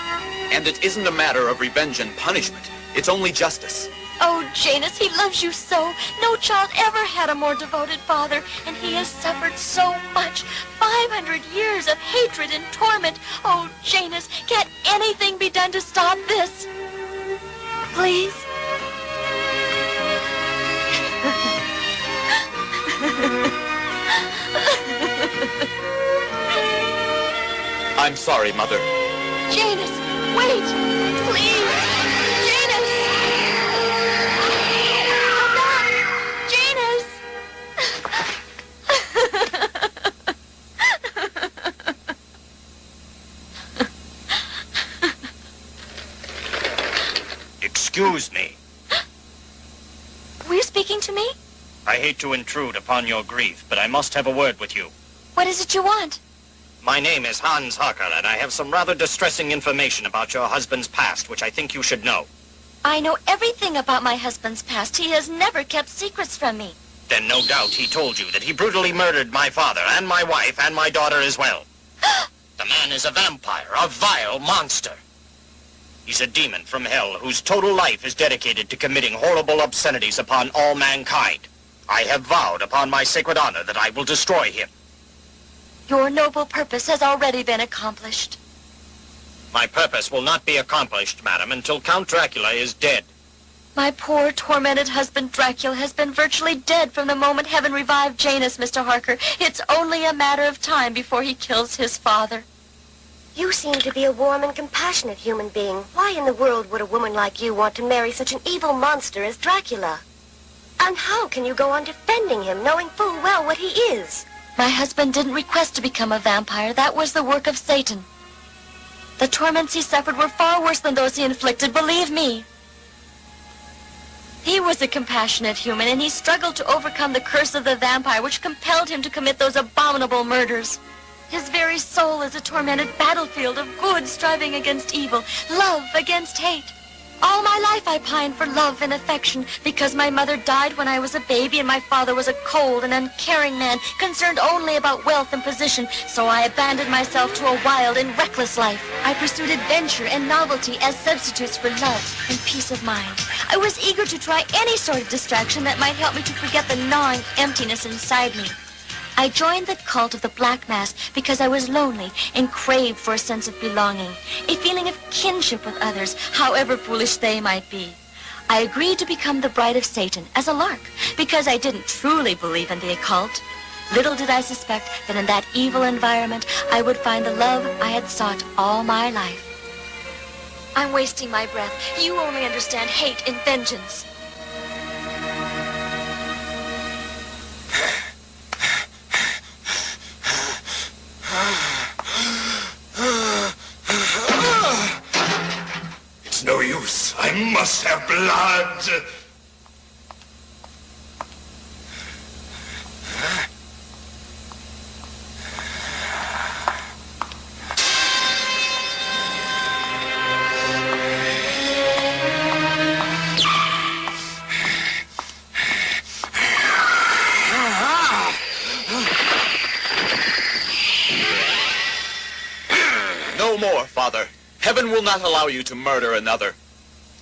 And it isn't a matter of revenge and punishment. It's only justice. Oh, Janus, he loves you so. No child ever had a more devoted father, and he has suffered so much. 500 years of hatred and torment. Oh, Janus, can't anything be done to stop this? Please? I'm sorry, Mother. Janus, wait! Please! Janus! Come back! Janus! Excuse me. Were you speaking to me? I hate to intrude upon your grief, but I must have a word with you. What is it you want? My name is Hans Harker, and I have some rather distressing information about your husband's past, which I think you should know. I know everything about my husband's past. He has never kept secrets from me. Then no doubt he told you that he brutally murdered my father and my wife and my daughter as well. The man is a vampire, a vile monster. He's a demon from hell whose total life is dedicated to committing horrible obscenities upon all mankind. I have vowed upon my sacred honor that I will destroy him. Your noble purpose has already been accomplished. My purpose will not be accomplished, madam, until Count Dracula is dead. My poor, tormented husband Dracula has been virtually dead from the moment heaven revived Janus, Mr. Harker. It's only a matter of time before he kills his father. You seem to be a warm and compassionate human being. Why in the world would a woman like you want to marry such an evil monster as Dracula? And how can you go on defending him, knowing full well what he is? My husband didn't request to become a vampire. That was the work of Satan. The torments he suffered were far worse than those he inflicted, believe me. He was a compassionate human, and he struggled to overcome the curse of the vampire, which compelled him to commit those abominable murders. His very soul is a tormented battlefield of good striving against evil, love against hate. All my life I pined for love and affection because my mother died when I was a baby and my father was a cold and uncaring man concerned only about wealth and position, so I abandoned myself to a wild and reckless life. I pursued adventure and novelty as substitutes for love and peace of mind. I was eager to try any sort of distraction that might help me to forget the gnawing emptiness inside me. I joined the cult of the Black Mass because I was lonely and craved for a sense of belonging, a feeling of kinship with others, however foolish they might be. I agreed to become the bride of Satan as a lark because I didn't truly believe in the occult. Little did I suspect that in that evil environment I would find the love I had sought all my life. I'm wasting my breath. You only understand hate and vengeance. It's no use. I must have blood. No more, Father. Heaven will not allow you to murder another.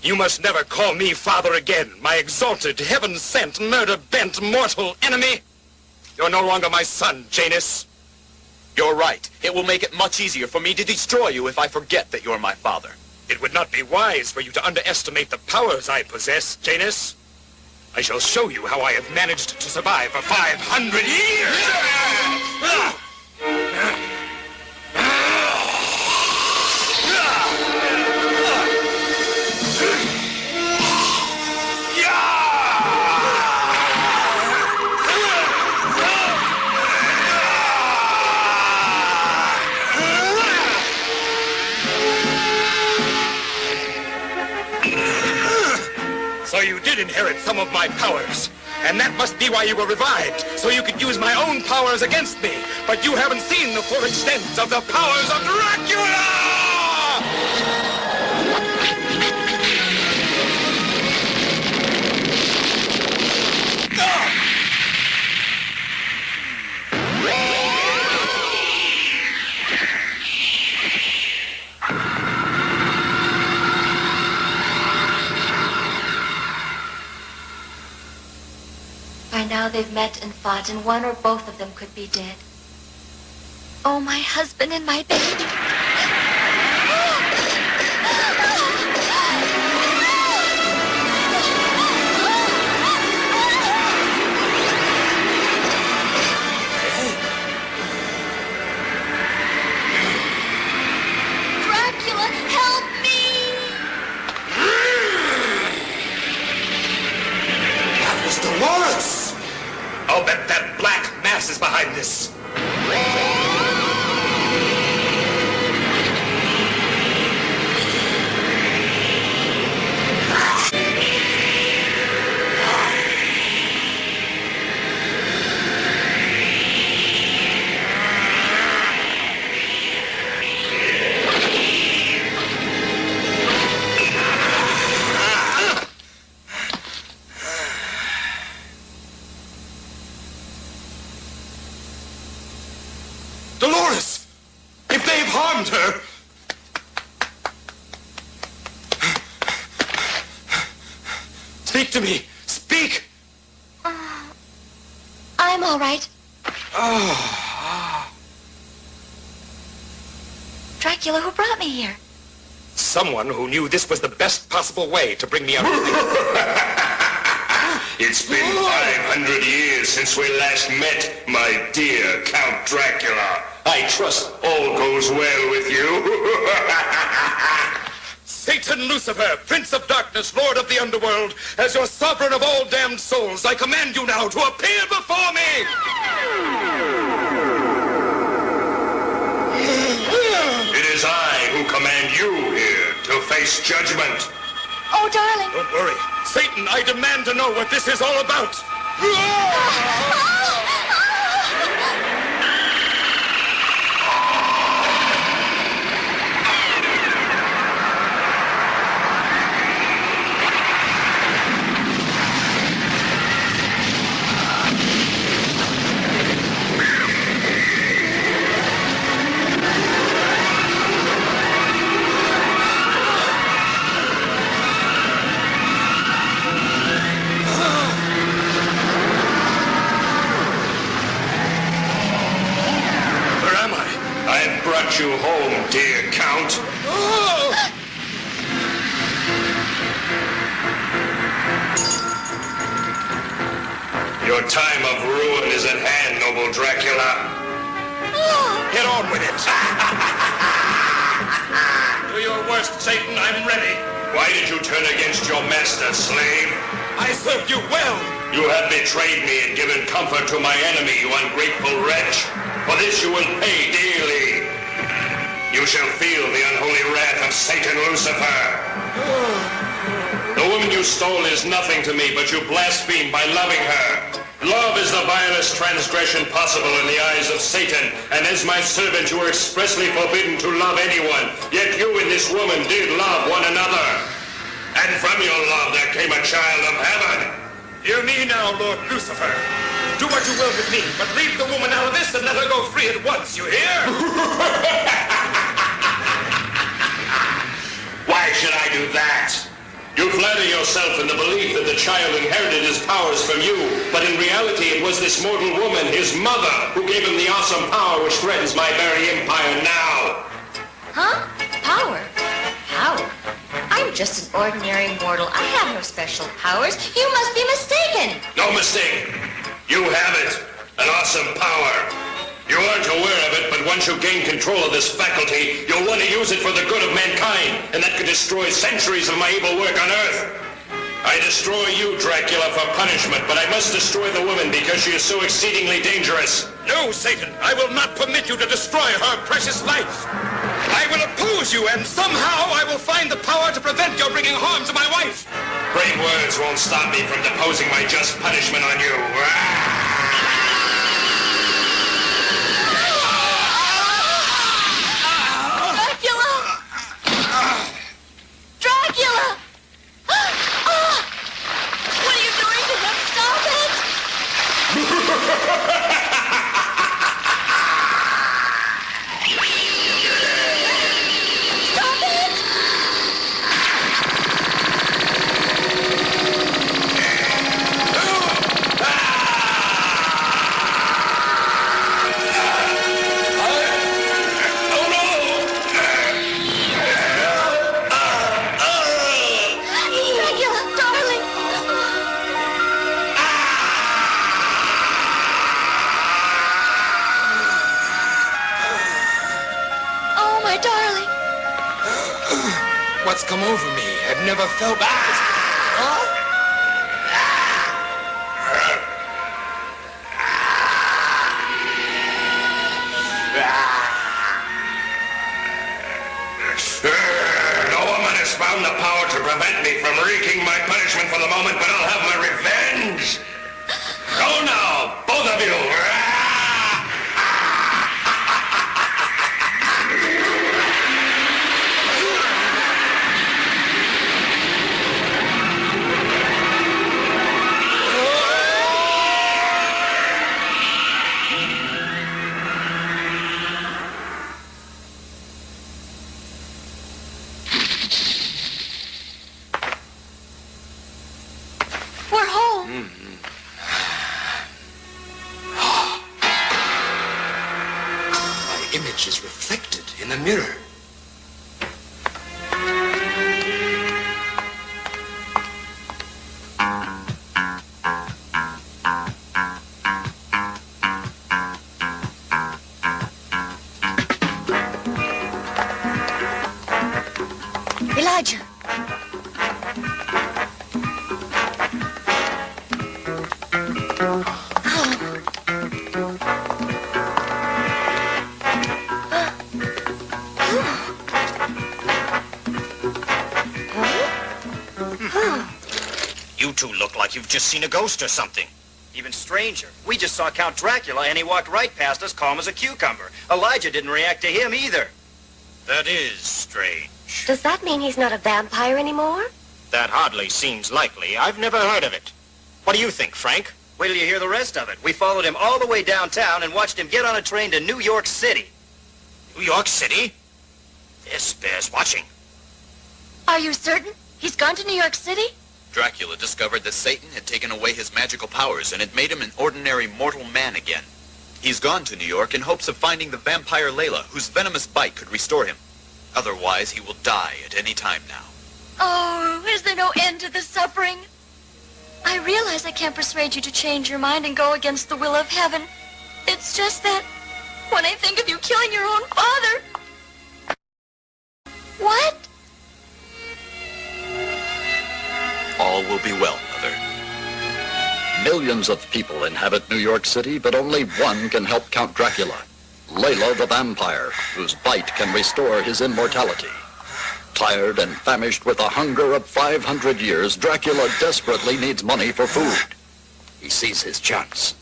You must never call me father again, my exalted, heaven-sent, murder-bent, mortal enemy. You're no longer my son, Janus. You're right. It will make it much easier for me to destroy you if I forget that you're my father. It would not be wise for you to underestimate the powers I possess, Janus. I shall show you how I have managed to survive for 500 years. So you did inherit some of my powers. And that must be why you were revived, so you could use my own powers against me. But you haven't seen the full extent of the powers of Dracula! By now they've met and fought, and one or both of them could be dead. Oh, my husband and my baby. Dracula, help me! That was Dolores! I'll bet that black mass is behind this. Dolores! If they've harmed her... Speak to me! Speak! I'm all right. Oh. Dracula, who brought me here? Someone who knew this was the best possible way to bring me out of the... It's been 500 years since we last met, my dear Count Dracula. I trust all goes well with you. Satan Lucifer, Prince of Darkness, Lord of the Underworld, as your sovereign of all damned souls, I command you now to appear before me! It is I who command you here to face judgment. Oh, darling. Don't worry. Satan, I demand to know what this is all about. You home, dear Count. Your time of ruin is at hand, noble Dracula. Get on with it. Do your worst, Satan. I'm ready. Why did you turn against your master, slave? I served you well. You have betrayed me and given comfort to my enemy, you ungrateful wretch. For this you will pay dearly. You shall feel the unholy wrath of Satan Lucifer. The woman you stole is nothing to me, but you blaspheme by loving her. Love is the vilest transgression possible in the eyes of Satan, and as my servant you are expressly forbidden to love anyone. Yet you and this woman did love one another. And from your love there came a child of heaven. Hear me now, Lord Lucifer. Do what you will with me, but leave the woman out of this and let her go free at once, you hear? Why should I do that? You flatter yourself in the belief that the child inherited his powers from you, but in reality it was this mortal woman, his mother, who gave him the awesome power which threatens my very empire now. Huh? Power? Power? I'm just an ordinary mortal. I have no special powers. You must be mistaken. No mistake. You have it. An awesome power. You aren't aware of it, but once you gain control of this faculty, you'll want to use it for the good of mankind, and that could destroy centuries of my evil work on Earth. I destroy you, Dracula, for punishment, but I must destroy the woman because she is so exceedingly dangerous. No, Satan, I will not permit you to destroy her precious life. I will oppose you, and somehow I will find the power to prevent your bringing harm to my wife. Great words won't stop me from deposing my just punishment on you. Dracula! What are you doing to him? Stop it! Stop it! Dracula, darling! Oh, my darling. What's come over me? I've never felt... No woman has found the power to prevent me from wreaking my punishment for the moment, but I'll have my revenge. Go now, both of you. We're home. My image is reflected in the mirror. Elijah. You two look like you've just seen a ghost or something. Even stranger, we just saw Count Dracula and he walked right past us calm as a cucumber. Elijah didn't react to him either. That is strange. Does that mean he's not a vampire anymore? That hardly seems likely. I've never heard of it. What do you think, Frank? Wait till you hear the rest of it. We followed him all the way downtown and watched him get on a train to New York City. New York City? This bears watching. Are you certain? He's gone to New York City? Dracula discovered that Satan had taken away his magical powers and had made him an ordinary mortal man again. He's gone to New York in hopes of finding the vampire Layla, whose venomous bite could restore him. Otherwise, he will die at any time now. Oh, is there no end to the suffering? I realize I can't persuade you to change your mind and go against the will of heaven. It's just that when I think of you killing your own father... What? All will be well, Mother. Millions of people inhabit New York City, but only one can help Count Dracula. Layla the vampire, whose bite can restore his immortality. Tired and famished with a hunger of 500 years, Dracula desperately needs money for food. He sees his chance.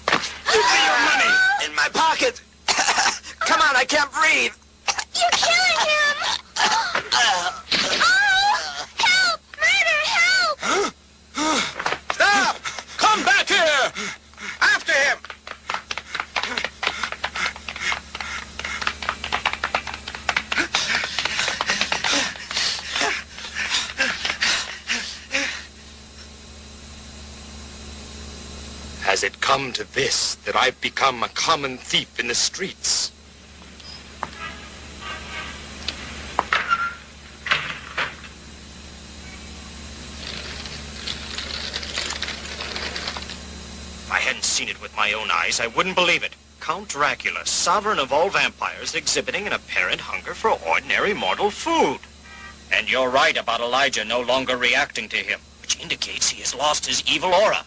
Give me your money! In my pocket! Come on, I can't breathe! You're killing him! Help! Murder! Help! Stop! Come back here! After him! Has it come to this, that I've become a common thief in the streets? If I hadn't seen it with my own eyes, I wouldn't believe it. Count Dracula, sovereign of all vampires, exhibiting an apparent hunger for ordinary mortal food. And you're right about Elijah no longer reacting to him, which indicates he has lost his evil aura.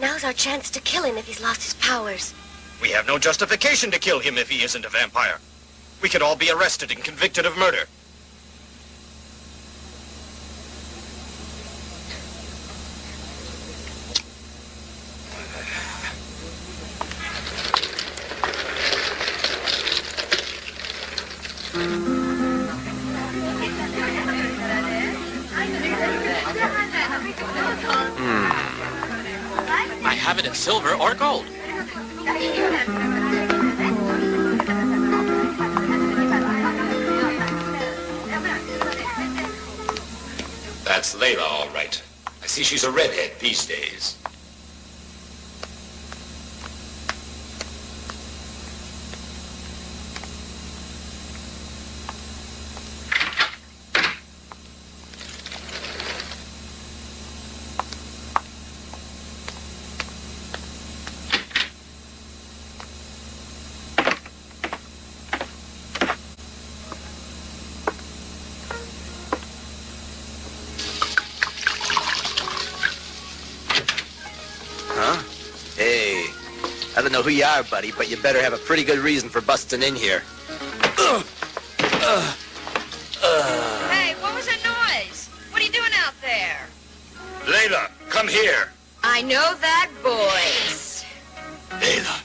Now's our chance to kill him if he's lost his powers. We have no justification to kill him if he isn't a vampire. We could all be arrested and convicted of murder. I have it in silver or gold. That's Layla, all right. I see she's a redhead these days. Hey, I don't know who you are, buddy, but you better have a pretty good reason for busting in here. Hey, what was that noise? What are you doing out there? Layla, come here. I know that voice. Layla.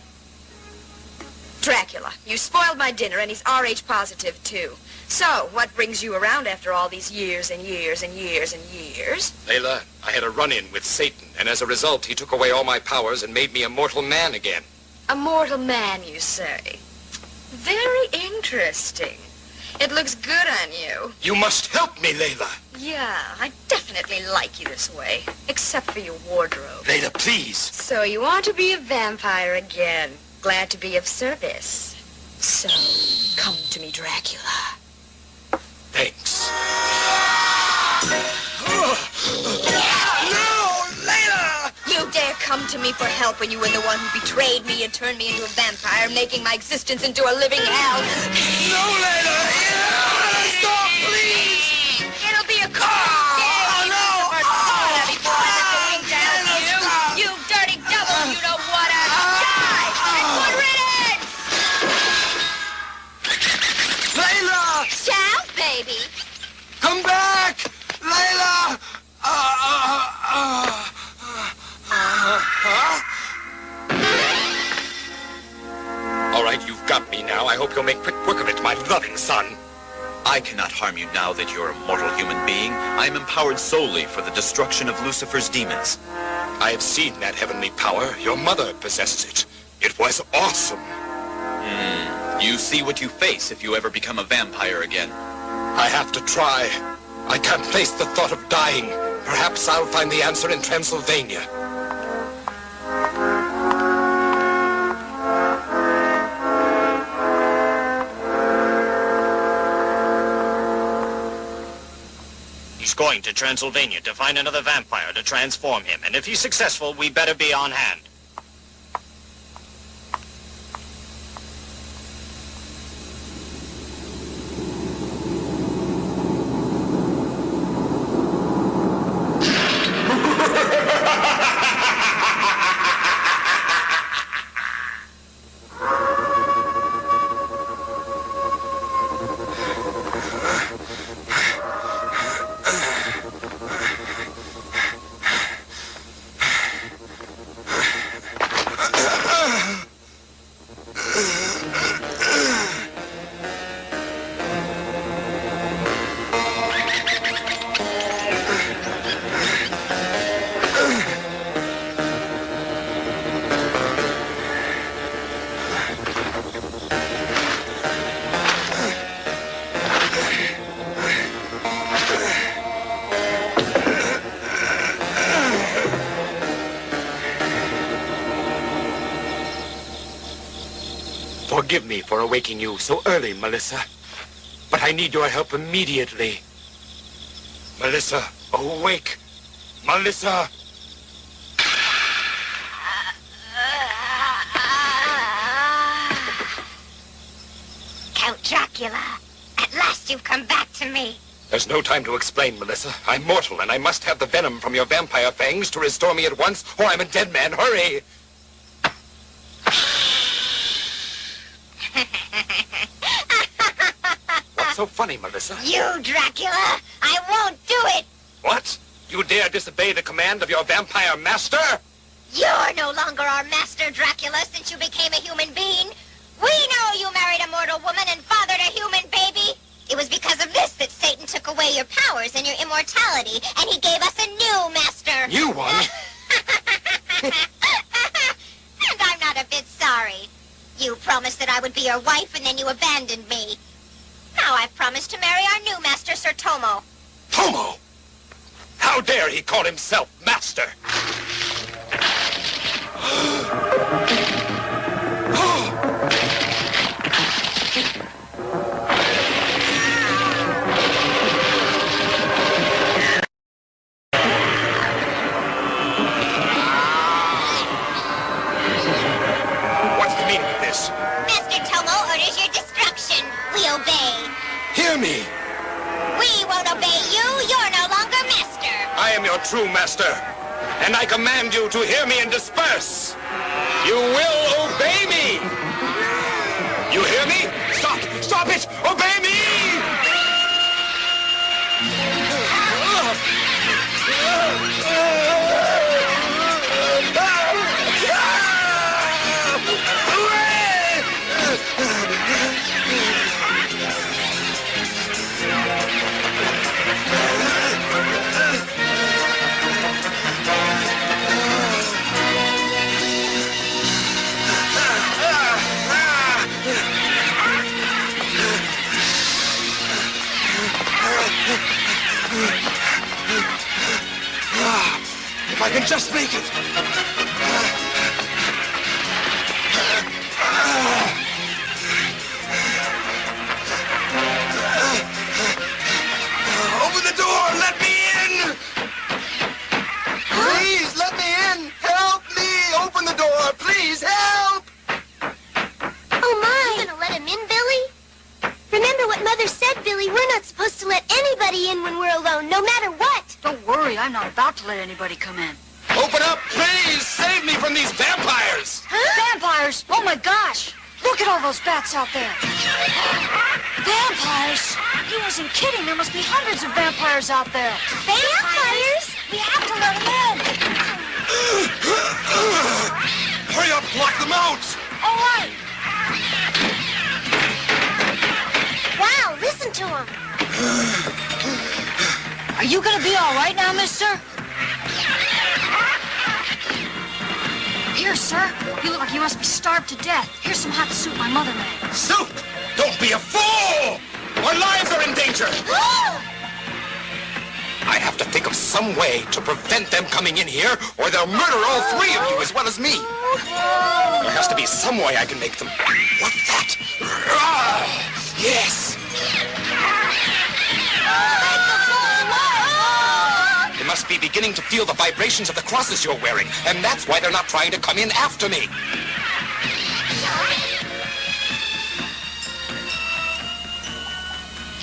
Dracula, you spoiled my dinner, and he's RH positive, too. So, what brings you around after all these years and years and years and years? Layla, I had a run-in with Satan, and as a result, he took away all my powers and made me a mortal man again. A mortal man, you say? Very interesting. It looks good on you. You must help me, Layla. Yeah, I definitely like you this way, except for your wardrobe. Layla, please. So you want to be a vampire again. Glad to be of service. So, come to me, Dracula. Thanks. No, Layla! You dare come to me for help when you were the one who betrayed me and turned me into a vampire, making my existence into a living hell. No, Layla! Stop, please! It'll be a call! Oh, no! Before I let the wings out of you! You dirty devil! You don't want to die! And good riddance! Layla! Ciao, baby! Come back! Layla! All right, you've got me now. I hope you'll make quick work of it, my loving son. I cannot harm you now that you're a mortal human being. I am empowered solely for the destruction of Lucifer's demons. I have seen that heavenly power. Your mother possesses it. It was awesome. You see what you face if you ever become a vampire again. I have to try. I can't face the thought of dying. Perhaps I'll find the answer in Transylvania. He's going to Transylvania to find another vampire to transform him, and if he's successful, we better be on hand. Forgive me for awaking you so early, Melissa. But I need your help immediately. Melissa, awake! Melissa! Count Dracula, at last you've come back to me. There's no time to explain, Melissa. I'm mortal, and I must have the venom from your vampire fangs to restore me at once, or I'm a dead man. Hurry! so funny, Melissa? You, Dracula! I won't do it! What? You dare disobey the command of your vampire master? You're no longer our master, Dracula, since you became a human being. We know you married a mortal woman and fathered a human baby. It was because of this that Satan took away your powers and your immortality, and he gave us a new master. New one? And I'm not a bit sorry. You promised that I would be your wife, and then you abandoned me. Now I've promised to marry our new master, Sir Tomo. Tomo? How dare he call himself master? What's the meaning of this? Master Tomo orders your destruction. We obey. Hear me. We won't obey you. You're no longer master. I am your true master, and I command you to hear me and disperse. You will obey me. You hear me? Stop! Stop it! Obey me! If I can just make it. Open the door! Let me in! Please, let me in! Help me! Open the door! Please, help! Oh, my! You gonna let him in, Billy? Remember what Mother said, Billy. We're not supposed to let anybody in when we're alone, no matter what. Don't worry, I'm not about to let anybody come in. Open up, please! Save me from these vampires! Huh? Vampires? Oh my gosh! Look at all those bats out there. Vampires? He wasn't kidding. There must be hundreds of vampires out there. Vampires? We have to let them in. Hurry up, block them out! All right. Wow, listen to him. Are you gonna be all right now, mister? Here, sir. You look like you must be starved to death. Here's some hot soup my mother made. Soup! Don't be a fool! Our lives are in danger! I have to think of some way to prevent them coming in here, or they'll murder all three of you as well as me. There has to be some way I can make them... What's that? Yes! They must be beginning to feel the vibrations of the crosses you're wearing, and that's why they're not trying to come in after me.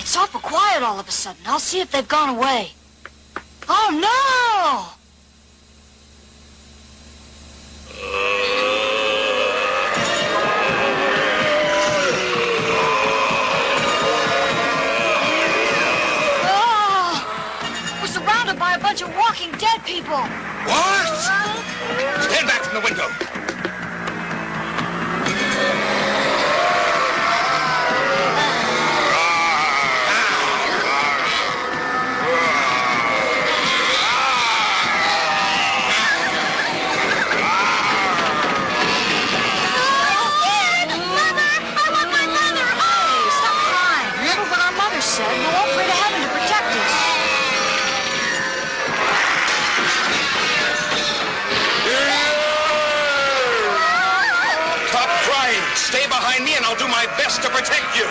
It's awful quiet all of a sudden. I'll see if they've gone away. Oh, no! We're surrounded by a bunch of walking dead people. What? Stand back from the window. Stay behind me and I'll do my best to protect you.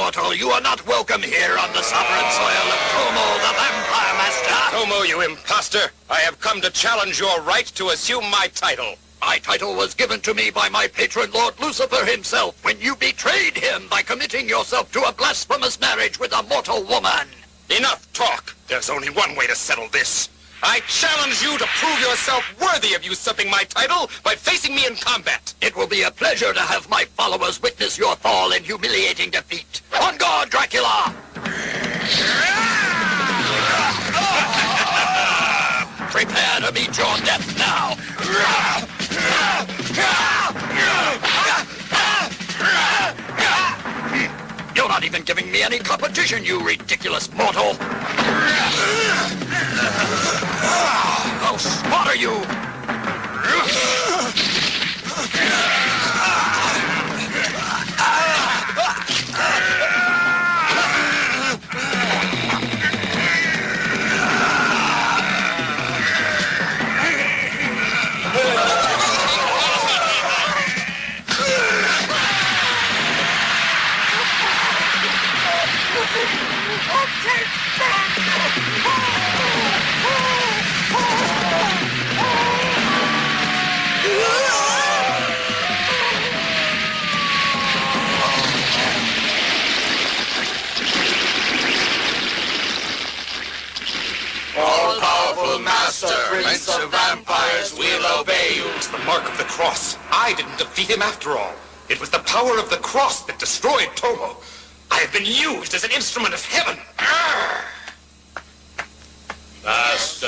mortal. You are not welcome here on the sovereign soil of Como, the Vampire Master. Como, you imposter! I have come to challenge your right to assume my title. My title was given to me by my patron, Lord Lucifer himself, when you betrayed him by committing yourself to a blasphemous marriage with a mortal woman. Enough talk. There's only one way to settle this. I challenge you to prove yourself worthy of usurping my title by facing me in combat. It will be a pleasure to have my followers witness your fall in humiliating defeat. On guard, Dracula! Prepare to meet your death now. You're not even giving me any competition, you ridiculous mortal. I'll slaughter you. All-powerful master, prince of vampires, we'll obey you. It's the mark of the cross. I didn't defeat him after all. It was the power of the cross that destroyed Tomo. I have been used as an instrument of heaven. Master.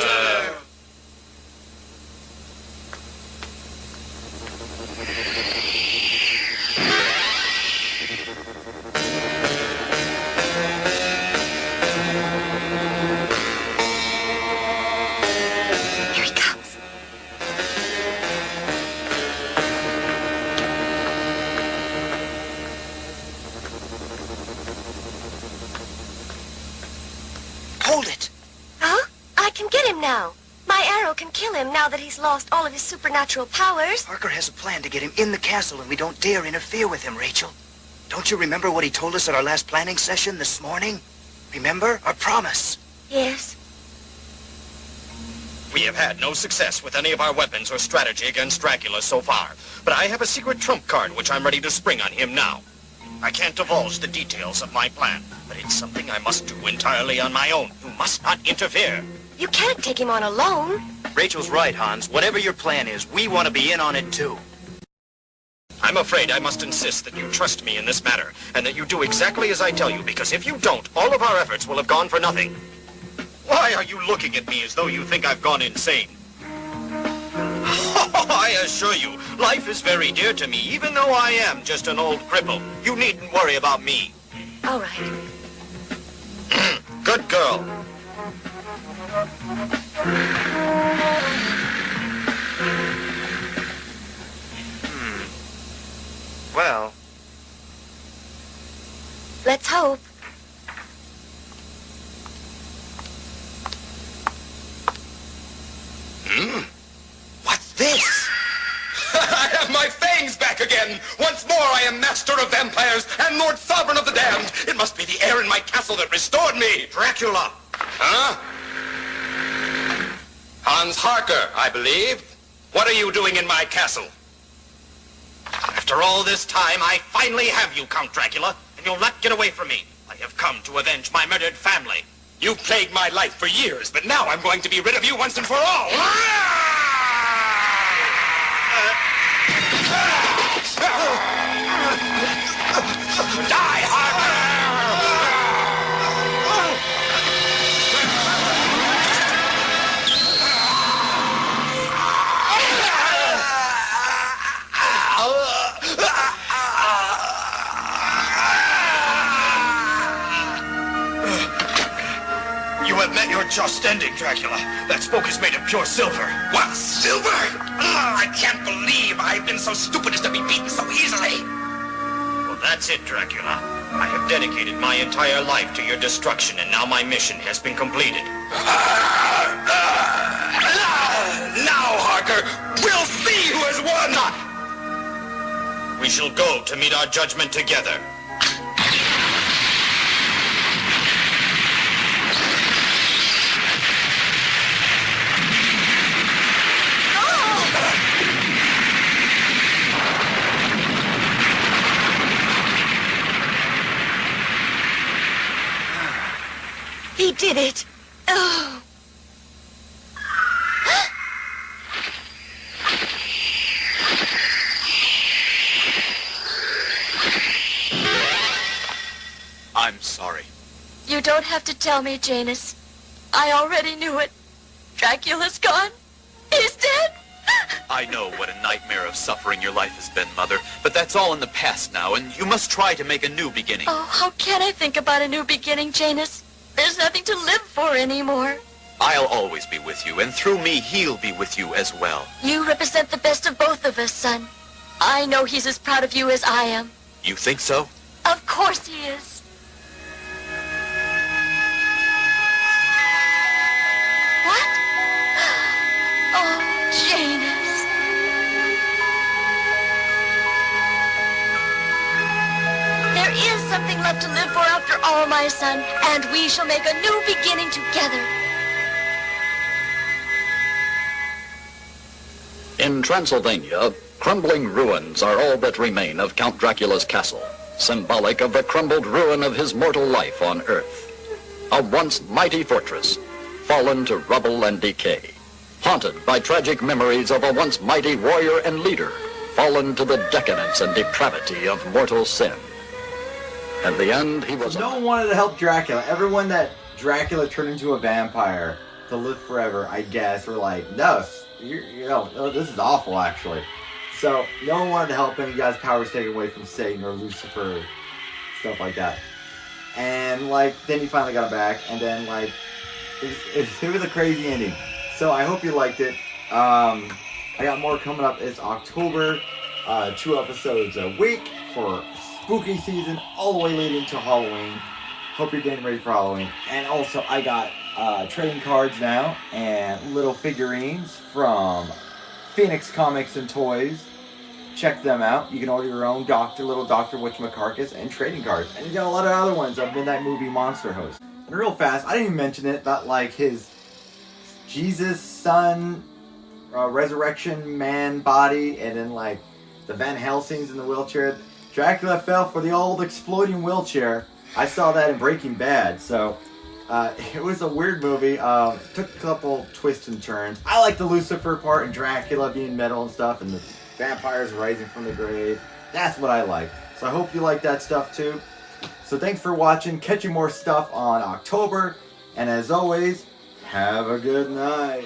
Here he comes. Hold it. Huh? I can get him now. My arrow can kill him now that he's lost all of his supernatural powers. Parker has a plan to get him in the castle, and we don't dare interfere with him, Rachel. Don't you remember what he told us at our last planning session this morning? Remember? Our promise. Yes. We have had no success with any of our weapons or strategy against Dracula so far, but I have a secret trump card which I'm ready to spring on him now. I can't divulge the details of my plan, but it's something I must do entirely on my own. You must not interfere. You can't take him on alone. Rachel's right, Hans. Whatever your plan is, we want to be in on it too. I'm afraid I must insist that you trust me in this matter, and that you do exactly as I tell you, because if you don't, all of our efforts will have gone for nothing. Why are you looking at me as though you think I've gone insane? I assure you, life is very dear to me, even though I am just an old cripple. You needn't worry about me. All right. Good girl. Well, Let's hope. What's this? I have my fangs back again! Once more I am master of vampires and Lord Sovereign of the Damned! It must be the air in my castle that restored me! Dracula! Huh? Hans Harker, I believe. What are you doing in my castle? After all this time, I finally have you, Count Dracula, and you'll not get away from me. I have come to avenge my murdered family. You plagued my life for years, but now I'm going to be rid of you once and for all! Die, Harker! You have met your just ending, Dracula. That spoke is made of pure silver. What, silver? I can't believe I've been so stupid as to be beaten so easily. Well, that's it, Dracula. I have dedicated my entire life to your destruction, and now my mission has been completed. Now, Harker, we'll see who has won! We shall go to meet our judgment together. He did it. Oh. I'm sorry. You don't have to tell me, Janus. I already knew it. Dracula's gone. He's dead. I know what a nightmare of suffering your life has been, Mother, but that's all in the past now, and you must try to make a new beginning. Oh, how can I think about a new beginning, Janus? There's nothing to live for anymore. I'll always be with you, and through me, he'll be with you as well. You represent the best of both of us, son. I know he's as proud of you as I am. You think so? Of course he is. What? Oh, Janus. There is something left to live for after all, my son, and we shall make a new beginning together. In Transylvania, crumbling ruins are all that remain of Count Dracula's castle, symbolic of the crumbled ruin of his mortal life on Earth. A once mighty fortress, fallen to rubble and decay, haunted by tragic memories of a once mighty warrior and leader, fallen to the decadence and depravity of mortal sin. At the end, he was... No one wanted to help Dracula. Everyone that Dracula turned into a vampire to live forever, I guess, were like, no, this is awful, actually. So, no one wanted to help him. He got his powers taken away from Satan or Lucifer, stuff like that. And, like, then he finally got it back, and then, like, it was a crazy ending. So, I hope you liked it. I got more coming up. It's October, 2 episodes a week for spooky season, all the way leading to Halloween. Hope you're getting ready for Halloween. And also, I got trading cards now and little figurines from Phoenix Comics and Toys. Check them out. You can order your own little Dr. Witchmacarcus and trading cards. And you got a lot of other ones of Midnight Movie Monster Host. And real fast, I didn't even mention it, but like his Jesus Son resurrection man body, and then like the Van Helsing's in the wheelchair. Dracula fell for the old exploding wheelchair. I saw that in Breaking Bad, so it was a weird movie. Took a couple twists and turns. I like the Lucifer part and Dracula being metal and stuff, and the vampires rising from the grave. That's what I like. So I hope you like that stuff too. So thanks for watching. Catch you more stuff on October. And as always, have a good night.